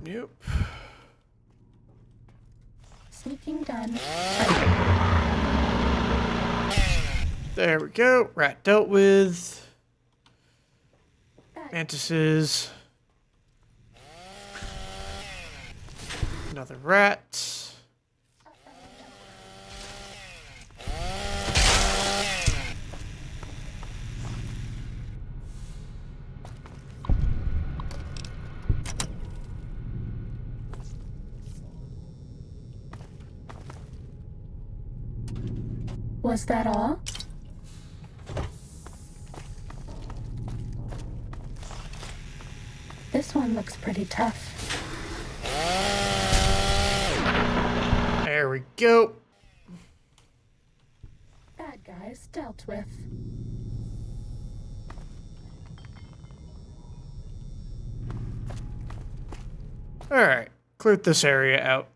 Yep. Sneaking done. There we go. Rat dealt with. Mantises. Another rat. Was that all? This one looks pretty tough. There we go. Bad guys dealt with. Alright, cleared this area out.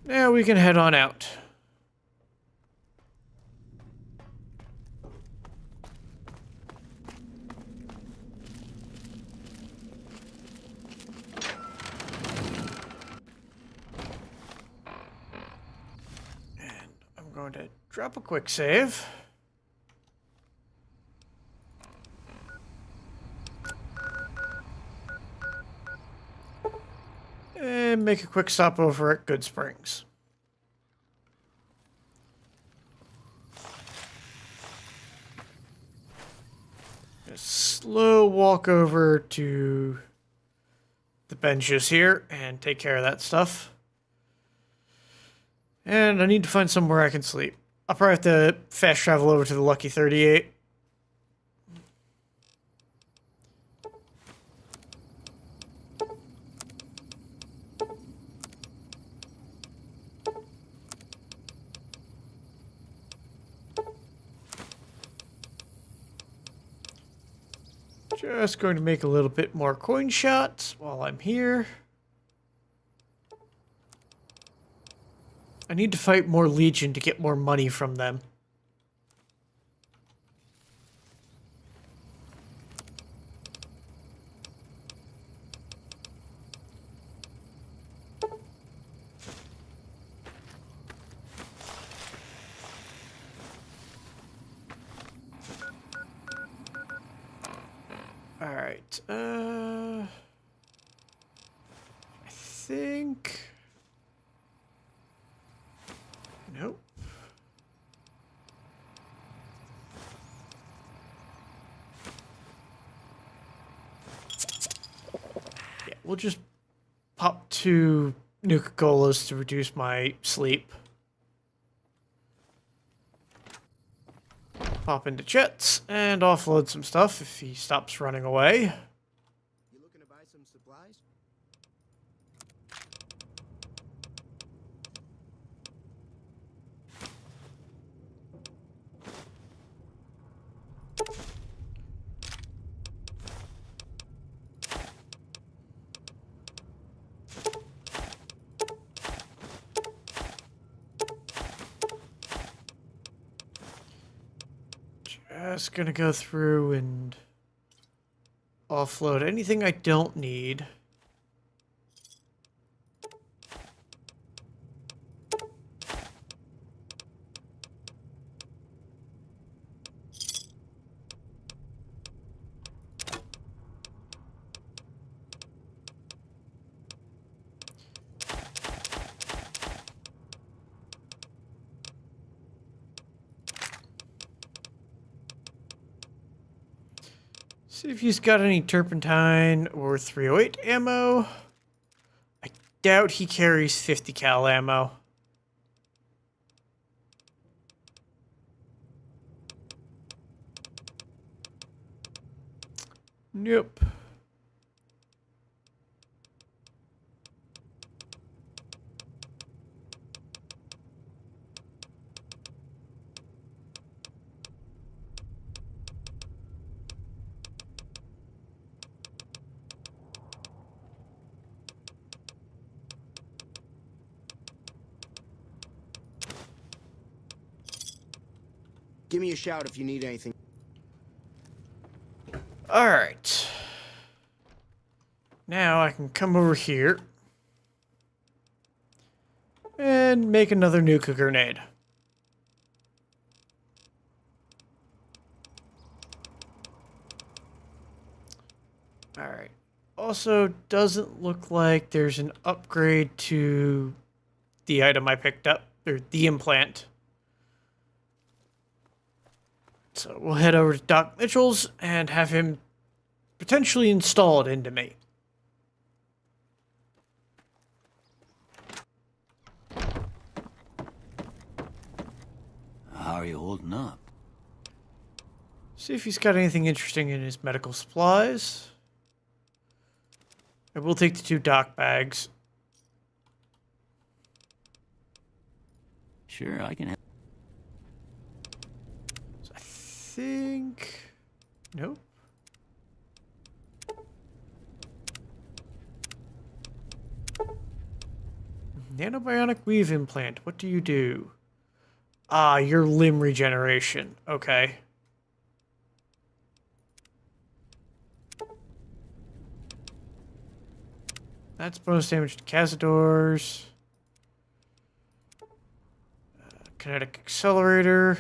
Now we can head on out. And I'm going to drop a quick save. And make a quick stop over at Good Springs. A slow walk over to the benches here and take care of that stuff. And I need to find somewhere I can sleep. I'll probably have to fast travel over to the Lucky 38. Just going to make a little bit more coin shots while I'm here. I need to fight more Legion to get more money from them. Alright, I think... Nope. Yeah, we'll just pop 2 Nuka-Colas to reduce my sleep. Pop into Chet's and offload some stuff if he stops running away. You looking to buy some supplies? Just gonna go through and offload anything I don't need. See if he's got any turpentine or 308 ammo. I doubt he carries 50 cal ammo. Nope. Give me a shout if you need anything. Alright. Now I can come over here and make another nuka grenade. also doesn't look like there's an upgrade to the item I picked up, or the implant. So we'll head over to Doc Mitchell's and have him potentially install it into me. How are you holding up? See if he's got anything interesting in his medical supplies. I will take the 2 doc bags. Sure, I can help. So I think... Nope. Nanobionic weave implant. What do you do? Ah, your limb regeneration. Okay. That's bonus damage to Cazadors. Kinetic accelerator.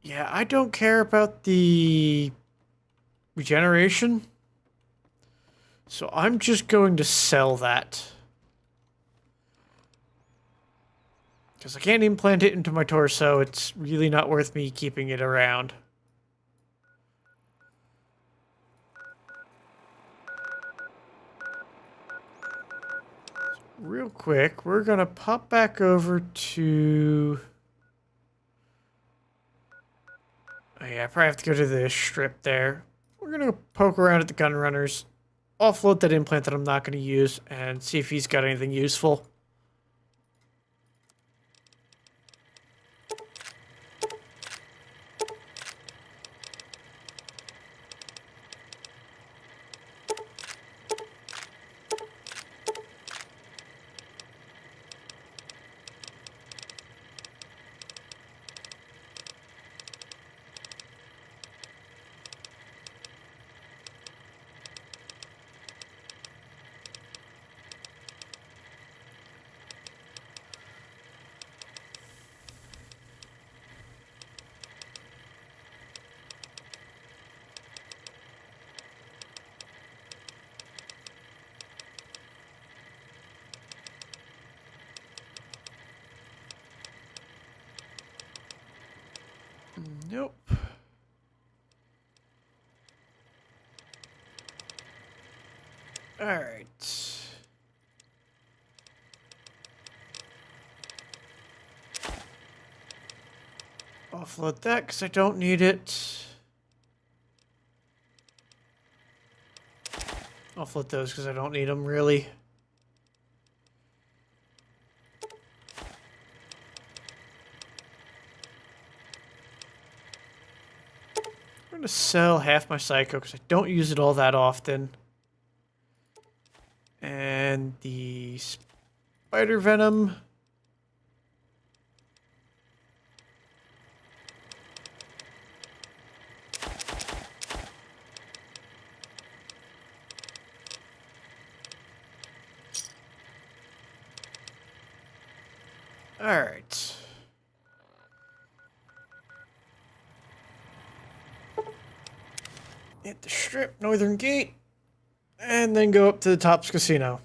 Yeah, I don't care about the regeneration. So I'm just going to sell that. Because I can't implant it into my torso. It's really not worth me keeping it around. Real quick, we're going to pop back over to... Oh yeah, I probably have to go to the strip there. We're going to poke around at the gun runners, offload that implant that I'm not going to use, and see if he's got anything useful. Nope. Alright. Offload that because I don't need it. Offload those because I don't need them really. I'm going to sell half my Psycho because I don't use it all that often. And the Spider Venom. Alright. Hit the strip, Northern Gate, and then go up to the Tops Casino.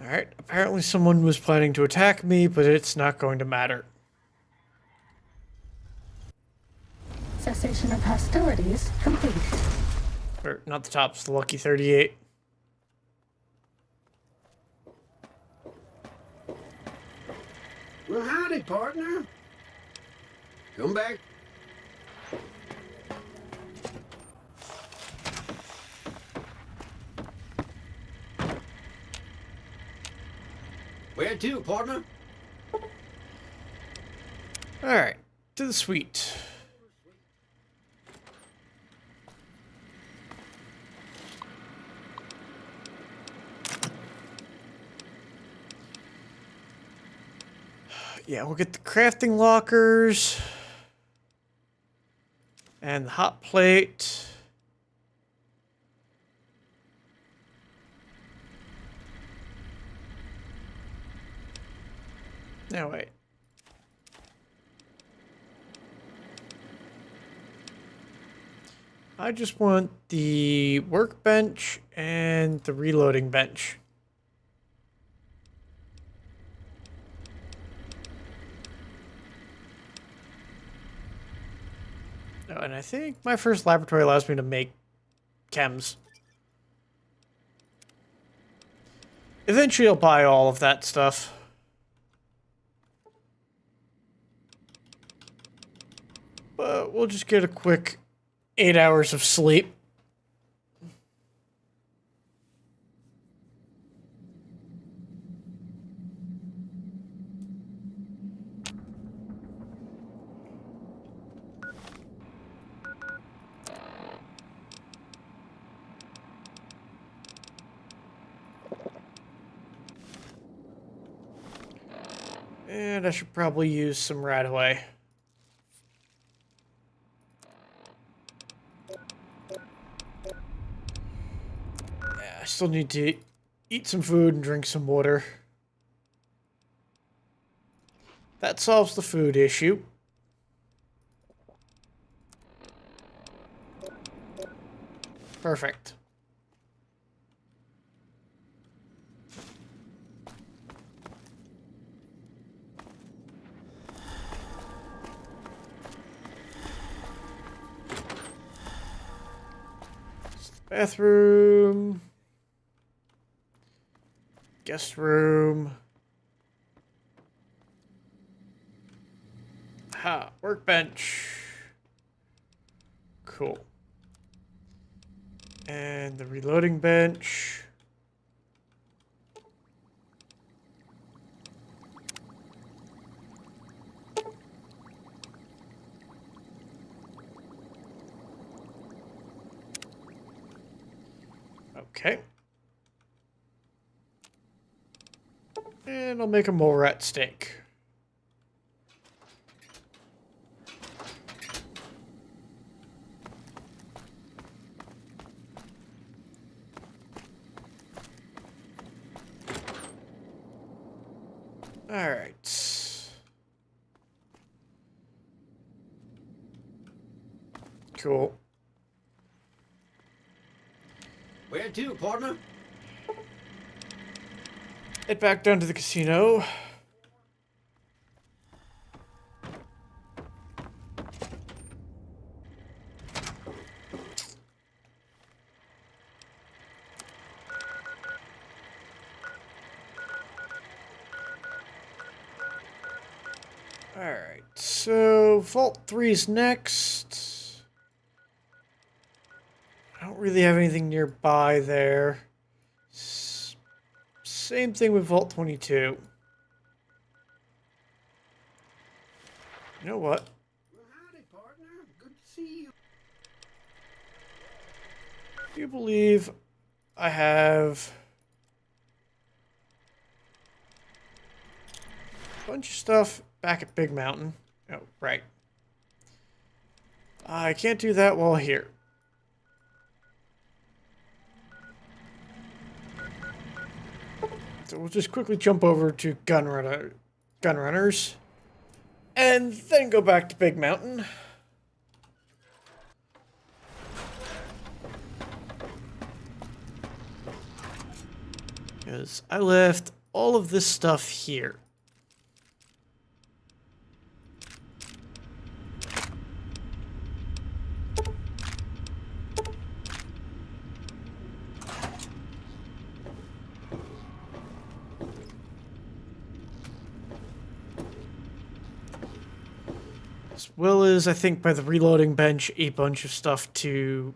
Alright, apparently someone was planning to attack me, but it's not going to matter. Cessation of hostilities complete. Or, not the Tops, the Lucky 38. Well, howdy, partner. Come back. Where to, partner? Alright, to the suite. Yeah, we'll get the crafting lockers. And the hot plate. Now wait. I just want the workbench and the reloading bench. Oh, and I think my first laboratory allows me to make chems. Eventually I'll buy all of that stuff. But we'll just get a quick 8 hours of sleep. And I should probably use some right away. Yeah, I still need to eat some food and drink some water. That solves the food issue. Perfect. Bathroom. Guest room. Ha, workbench. Cool. And the reloading bench. Okay. And I'll make a mole rat steak. All right. Cool. Where to, partner? Head back down to the casino. Alright, so Vault 3 is next. I don't really have anything nearby there. Same thing with Vault 22. You know what? Well, howdy, partner. Good to see you. Do you believe I have a bunch of stuff back at Big Mountain? Oh, right. I can't do that while here. So we'll just quickly jump over to Gunrunners, and then go back to Big Mountain. Because I left all of this stuff here. As well as, I think, by the reloading bench, a bunch of stuff to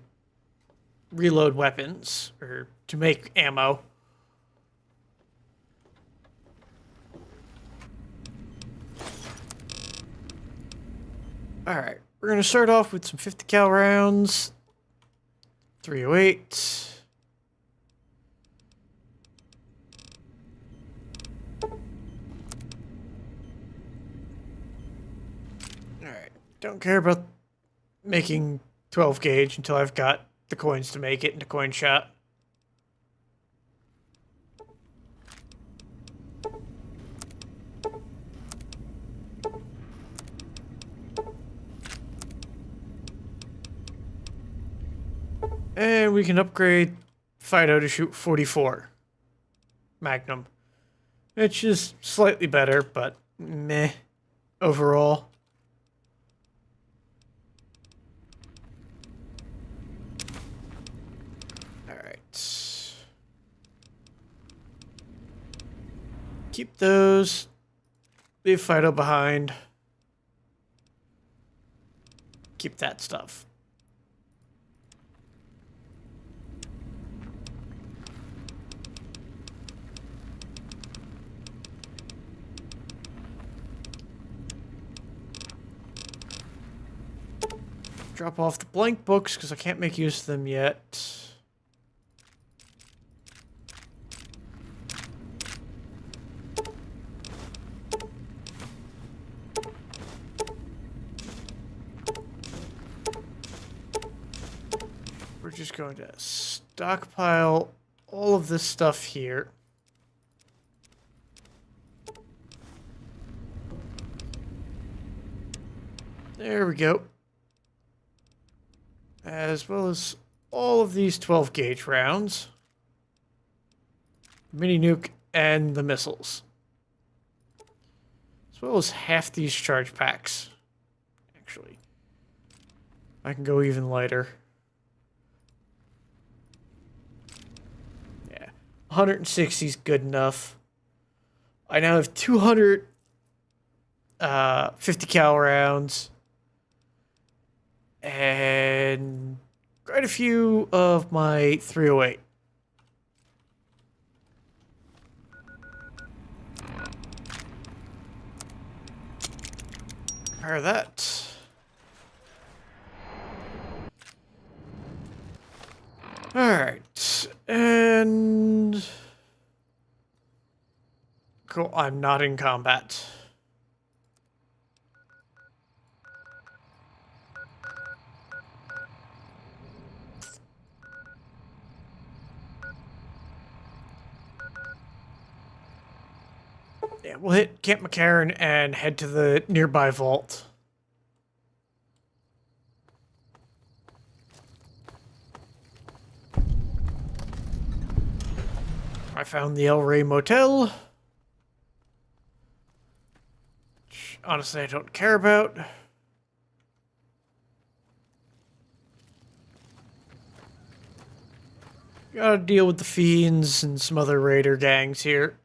reload weapons, or to make ammo. Alright, we're going to start off with some 50 cal rounds. 308. Alright, don't care about making 12 gauge until I've got the coins to make it into coin shot. And we can upgrade Fido to shoot 44 Magnum, which is slightly better, but meh overall. Alright. Keep those. Leave Fido behind. Keep that stuff. Drop off the blank books because I can't make use of them yet. We're just going to stockpile all of this stuff here. There we go. As well as all of these 12 gauge rounds. Mini nuke and the missiles. As well as half these charge packs. Actually, I can go even lighter. Yeah, 160 is good enough. I now have 200 50 cal rounds. And quite a few of my 308. Prepare that. Alright. And... cool, I'm not in combat. Yeah, we'll hit Camp McCarran and head to the nearby vault. I found the El Rey Motel. Which, honestly, I don't care about. Gotta deal with the Fiends and some other raider gangs here.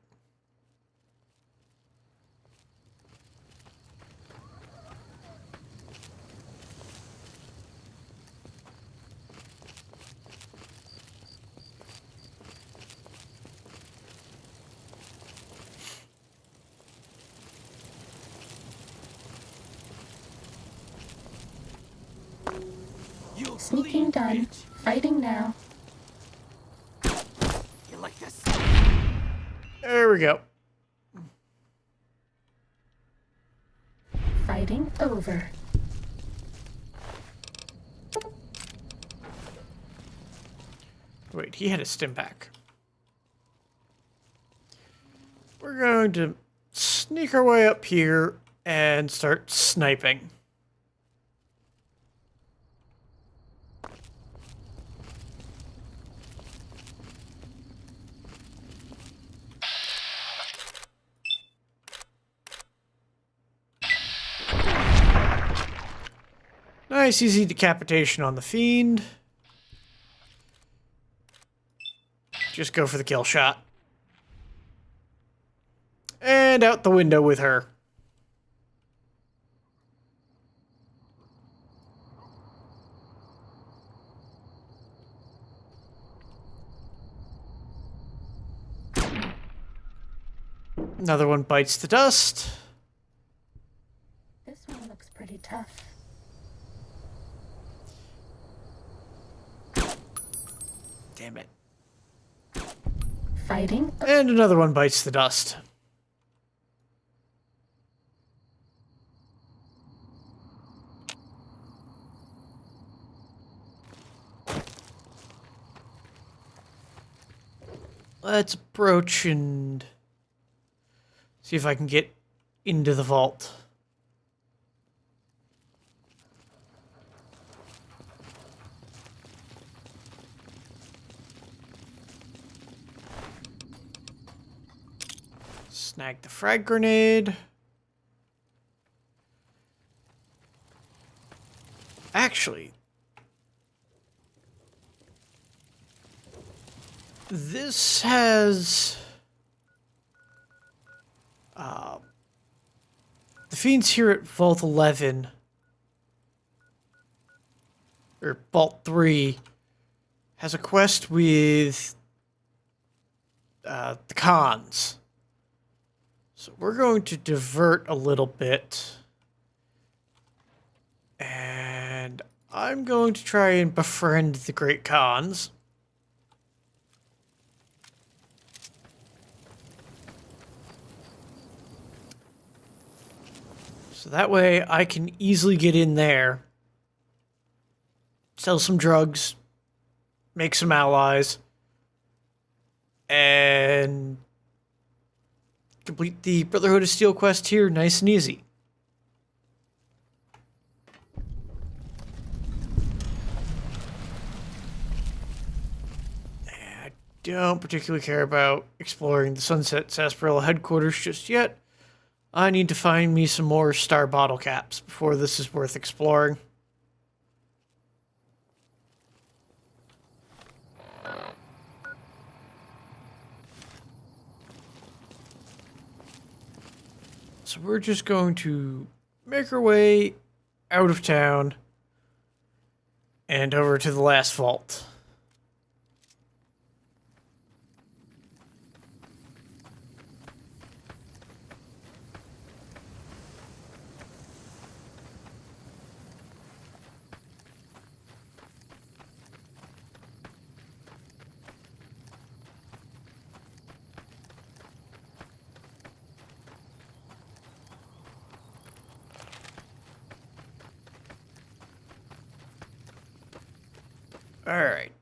Sneaking done. Fighting now. You like this? There we go. Fighting over. Wait, he had a stim pack. We're going to sneak our way up here and start sniping. Nice, easy decapitation on the Fiend. Just go for the kill shot. And out the window with her. Another one bites the dust. This one looks pretty tough. Damn it. Fighting. And another one bites the dust. Let's approach and see if I can get into the vault. Snag the frag grenade. Actually, this has the Fiends here at Vault 11 or Vault 3 has a quest with the cons. So we're going to divert a little bit. And I'm going to try and befriend the Great Khans. So that way I can easily get in there, sell some drugs, make some allies, and complete the Brotherhood of Steel quest here nice and easy. I don't particularly care about exploring the Sunset Sarsaparilla headquarters just yet. I need to find me some more star bottle caps before this is worth exploring. So we're just going to make our way out of town and over to the last vault. All right.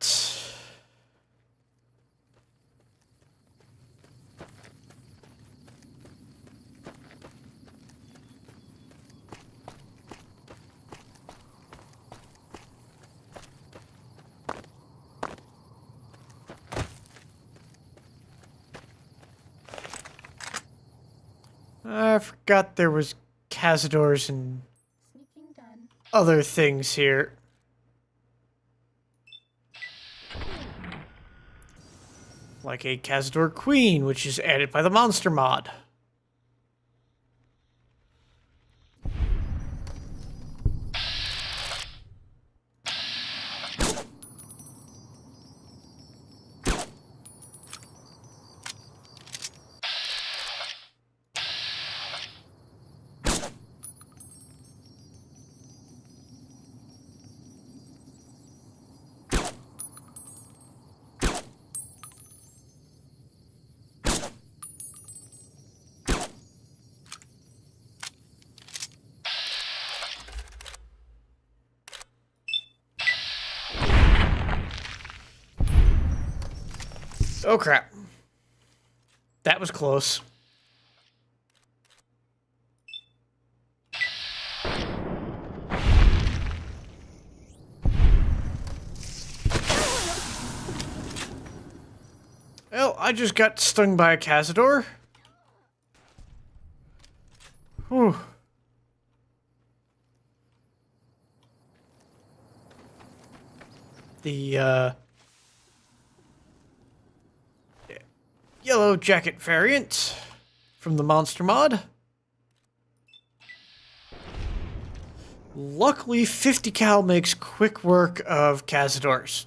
I forgot there was cazadors and other things here. Like a Cazador Queen, which is added by the Monster mod. Oh crap. That was close. Well, I just got stung by a Cazador. Whew. The, Yellow Jacket variant from the Monster mod. Luckily, 50 cal makes quick work of Cazadors.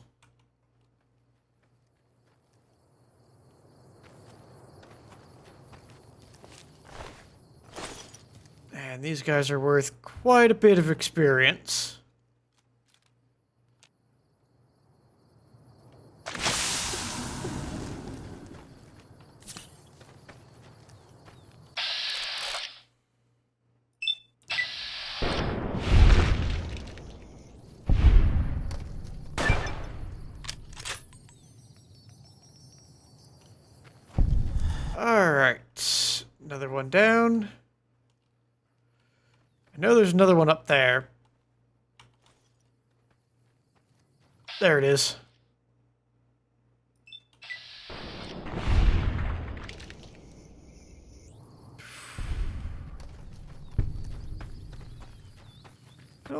And these guys are worth quite a bit of experience. Alright, another one down. I know there's another one up there. There it is.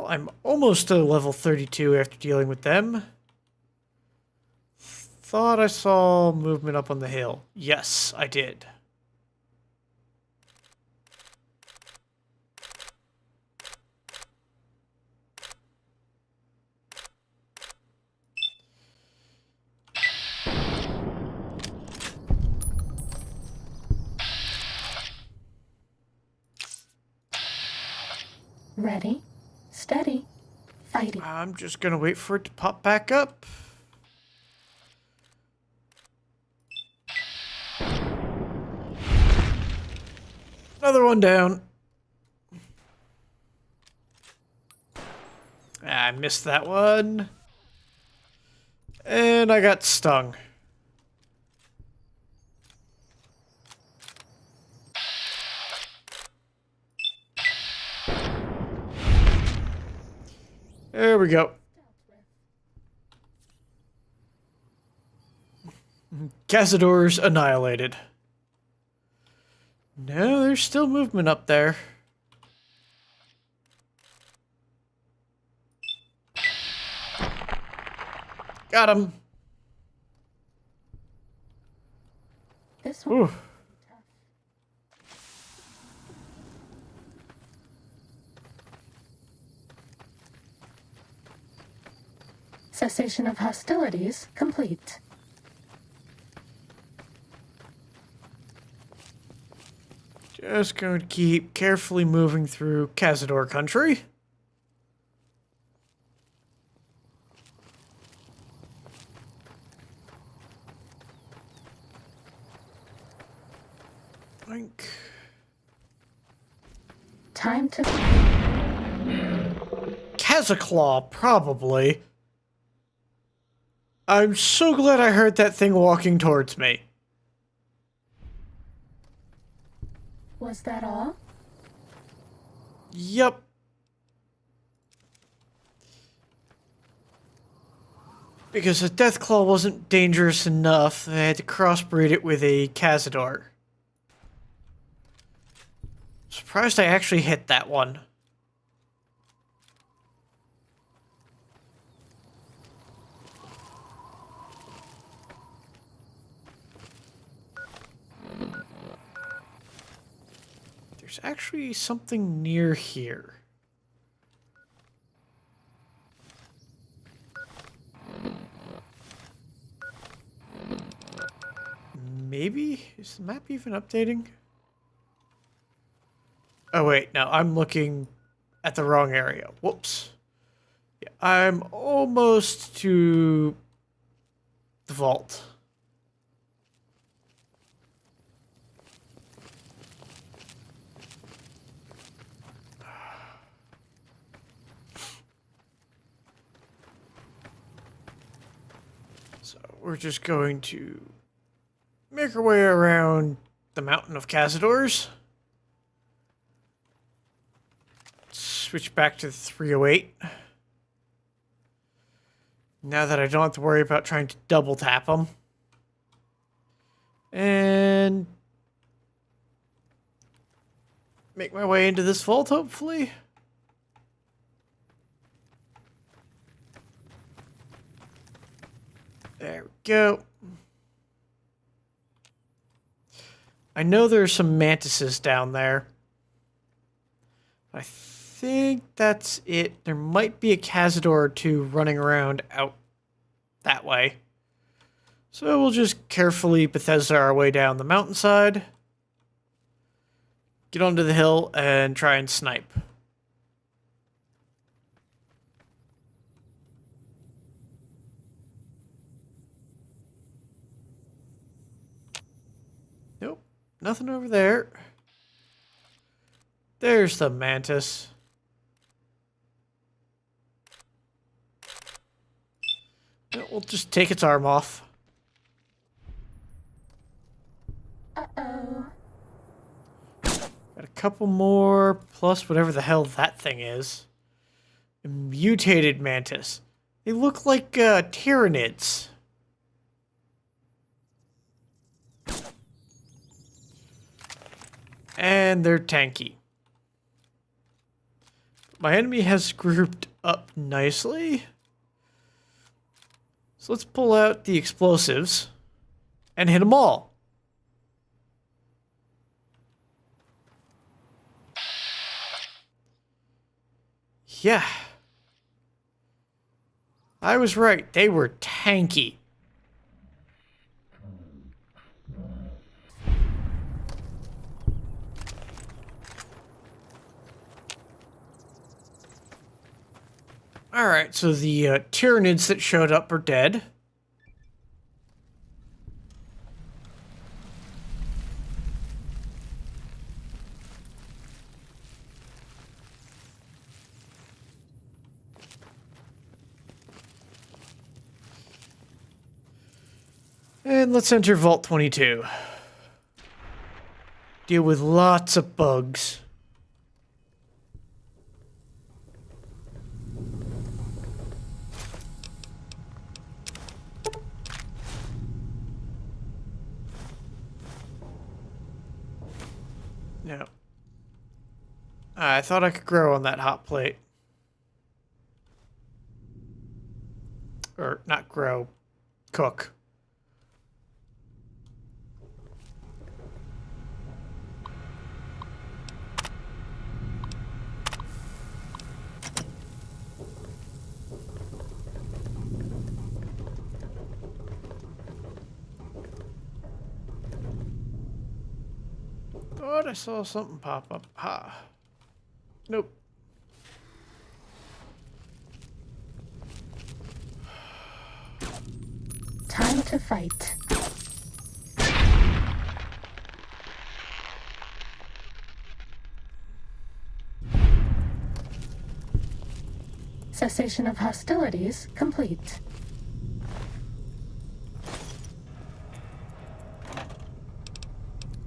I'm almost to level 32 after dealing with them. Thought I saw movement up on the hill. Yes, I did. Ready, steady, fighting. I'm just gonna wait for it to pop back up. Another one down. I missed that one. And I got stung. There we go. Cazadors annihilated. No, there's still movement up there. Got him. This one. Ooh. Cessation of hostilities complete. Just going to keep carefully moving through Cazador country. Blink. Time to... Kazaclaw, probably. I'm so glad I heard that thing walking towards me. Was that all? Yep. Because a Deathclaw wasn't dangerous enough, they had to crossbreed it with a Cazador. Surprised I actually hit that one. There's actually something near here. Maybe? Is the map even updating? Oh wait, no, I'm looking at the wrong area. Whoops. Yeah, I'm almost to the vault. So we're just going to make our way around the mountain of Cazadors. Switch back to the 308. Now that I don't have to worry about trying to double tap them. And make my way into this vault, hopefully. There we go. I know there's some mantises down there. I think that's it. There might be a Cazador or two running around out that way. So we'll just carefully Bethesda our way down the mountainside. Get onto the hill and try and snipe. Nope, nothing over there. There's the mantis. We'll just take its arm off. Uh-oh. Got a couple more, plus whatever the hell that thing is. A mutated mantis. They look like Tyranids. And they're tanky. my enemy has grouped up nicely. So let's pull out the explosives and hit them all. Yeah. I was right. They were tanky. Alright, so the Tyranids that showed up are dead. And let's enter Vault 22. Deal with lots of bugs. No. I thought I could grow on that hot plate. Or not grow, cook. Thought I saw something pop up. Ha. Nope. Time to fight. Cessation of hostilities complete.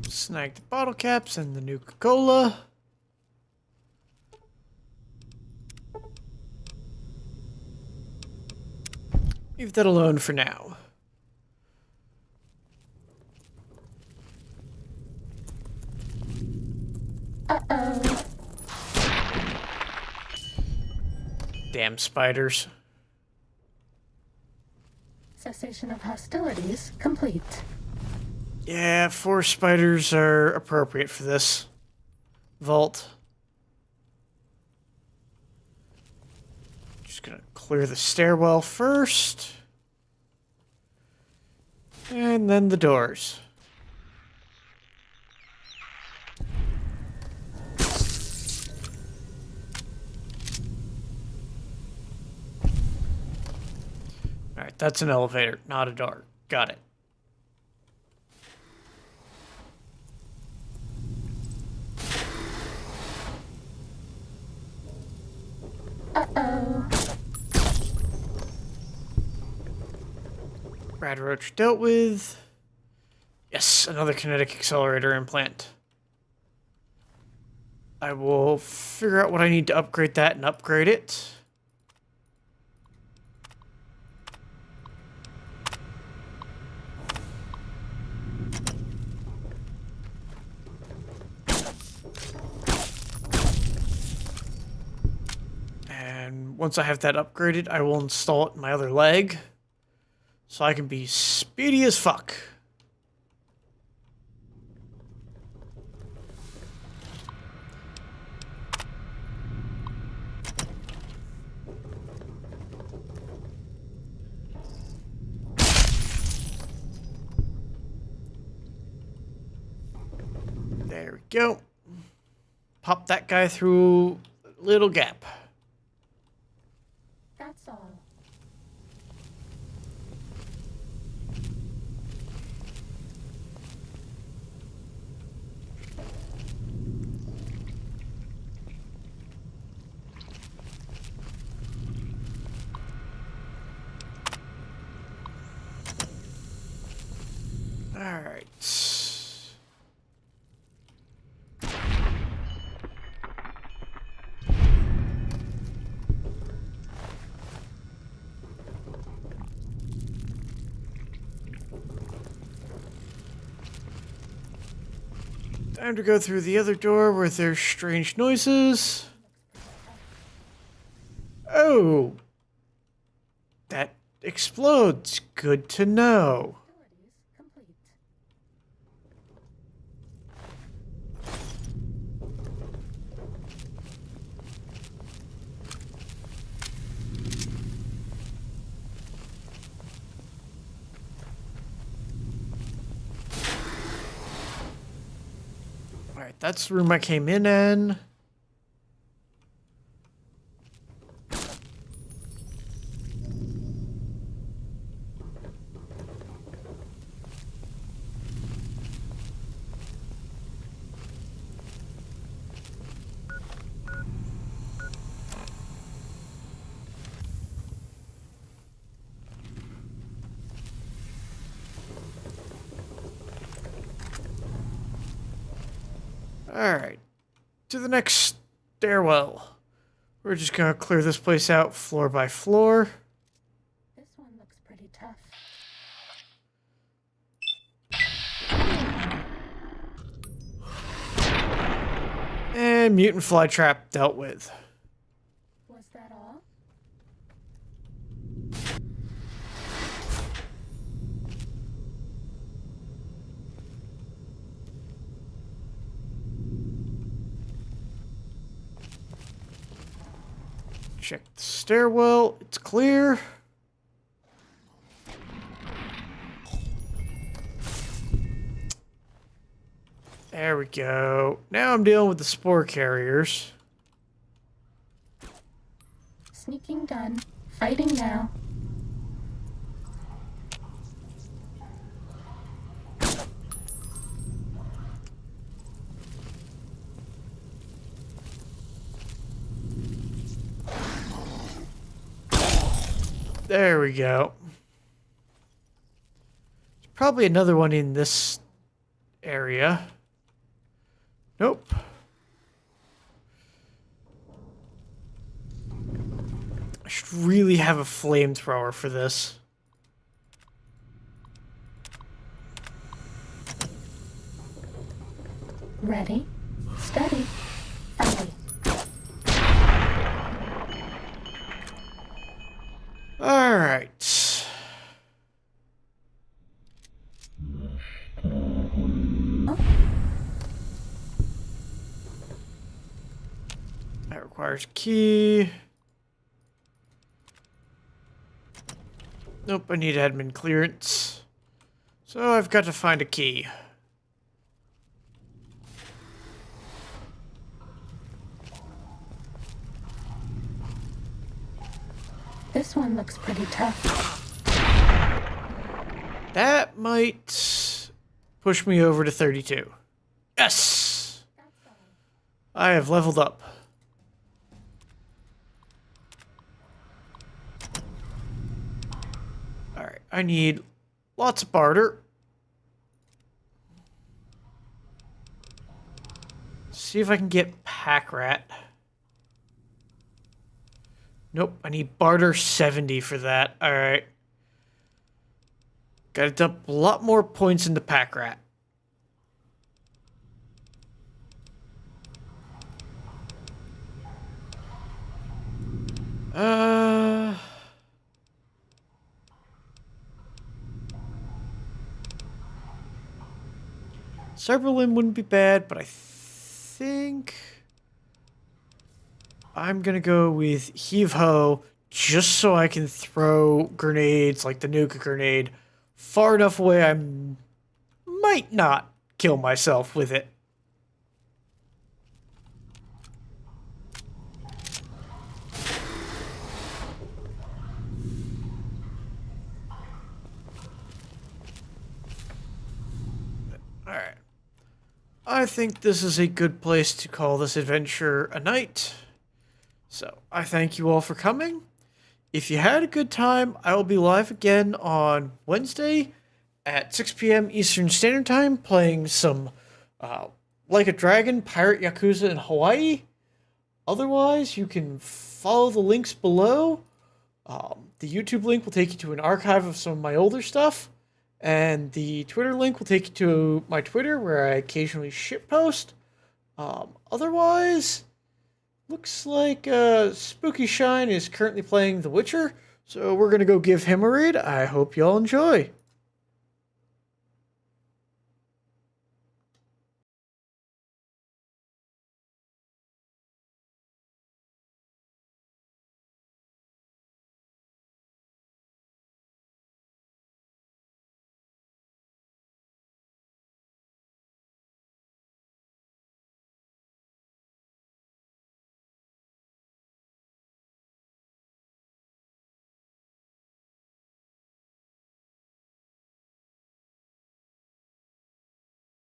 Snag the bottle caps and the Nuka-Cola. Leave that alone for now. Uh-oh. Damn spiders. Cessation of hostilities complete. Yeah, 4 spiders are appropriate for this vault. Just gonna clear the stairwell first. And then the doors. Alright, that's an elevator, not a door. Got it. Uh-oh. Rad Roach dealt with. Yes, another kinetic accelerator implant. I will figure out what I need to upgrade that and upgrade it. And once I have that upgraded, I will install it in my other leg. So I can be speedy as fuck. There we go. Pop that guy through a little gap. That's all. All right. Time to go through the other door where there's strange noises. Oh! That explodes. Good to know. Complete. Alright, that's the room I came in. Alright, to the next stairwell. We're just gonna clear this place out floor by floor. This one looks pretty tough. And mutant flytrap dealt with. Was that all? Check the stairwell. It's clear. There we go. Now I'm dealing with the spore carriers. Sneaking done. Fighting now. There we go. There's probably another one in this area. Nope. I should really have a flamethrower for this. Ready, steady, fight. All right. That requires a key. Nope, I need admin clearance. So I've got to find a key. This one looks pretty tough. That might push me over to 32. Yes! I have leveled up. Alright, I need lots of barter. See if I can get Pack Rat. Nope, I need barter 70 for that. Alright. Gotta dump a lot more points into Pack Rat. Cyberware wouldn't be bad, but I think I'm gonna go with Heave Ho just so I can throw grenades like the Nuka grenade far enough away I might not kill myself with it. Alright. I think this is a good place to call this adventure a night. So, I thank you all for coming. If you had a good time, I will be live again on Wednesday at 6 p.m. Eastern Standard Time playing some Like a Dragon Pirate Yakuza in Hawaii. Otherwise, you can follow the links below. The YouTube link will take you to an archive of some of my older stuff. And the Twitter link will take you to my Twitter where I occasionally shitpost. Otherwise, Looks like Spooky Shine is currently playing The Witcher, so we're gonna go give him a read. I hope y'all enjoy.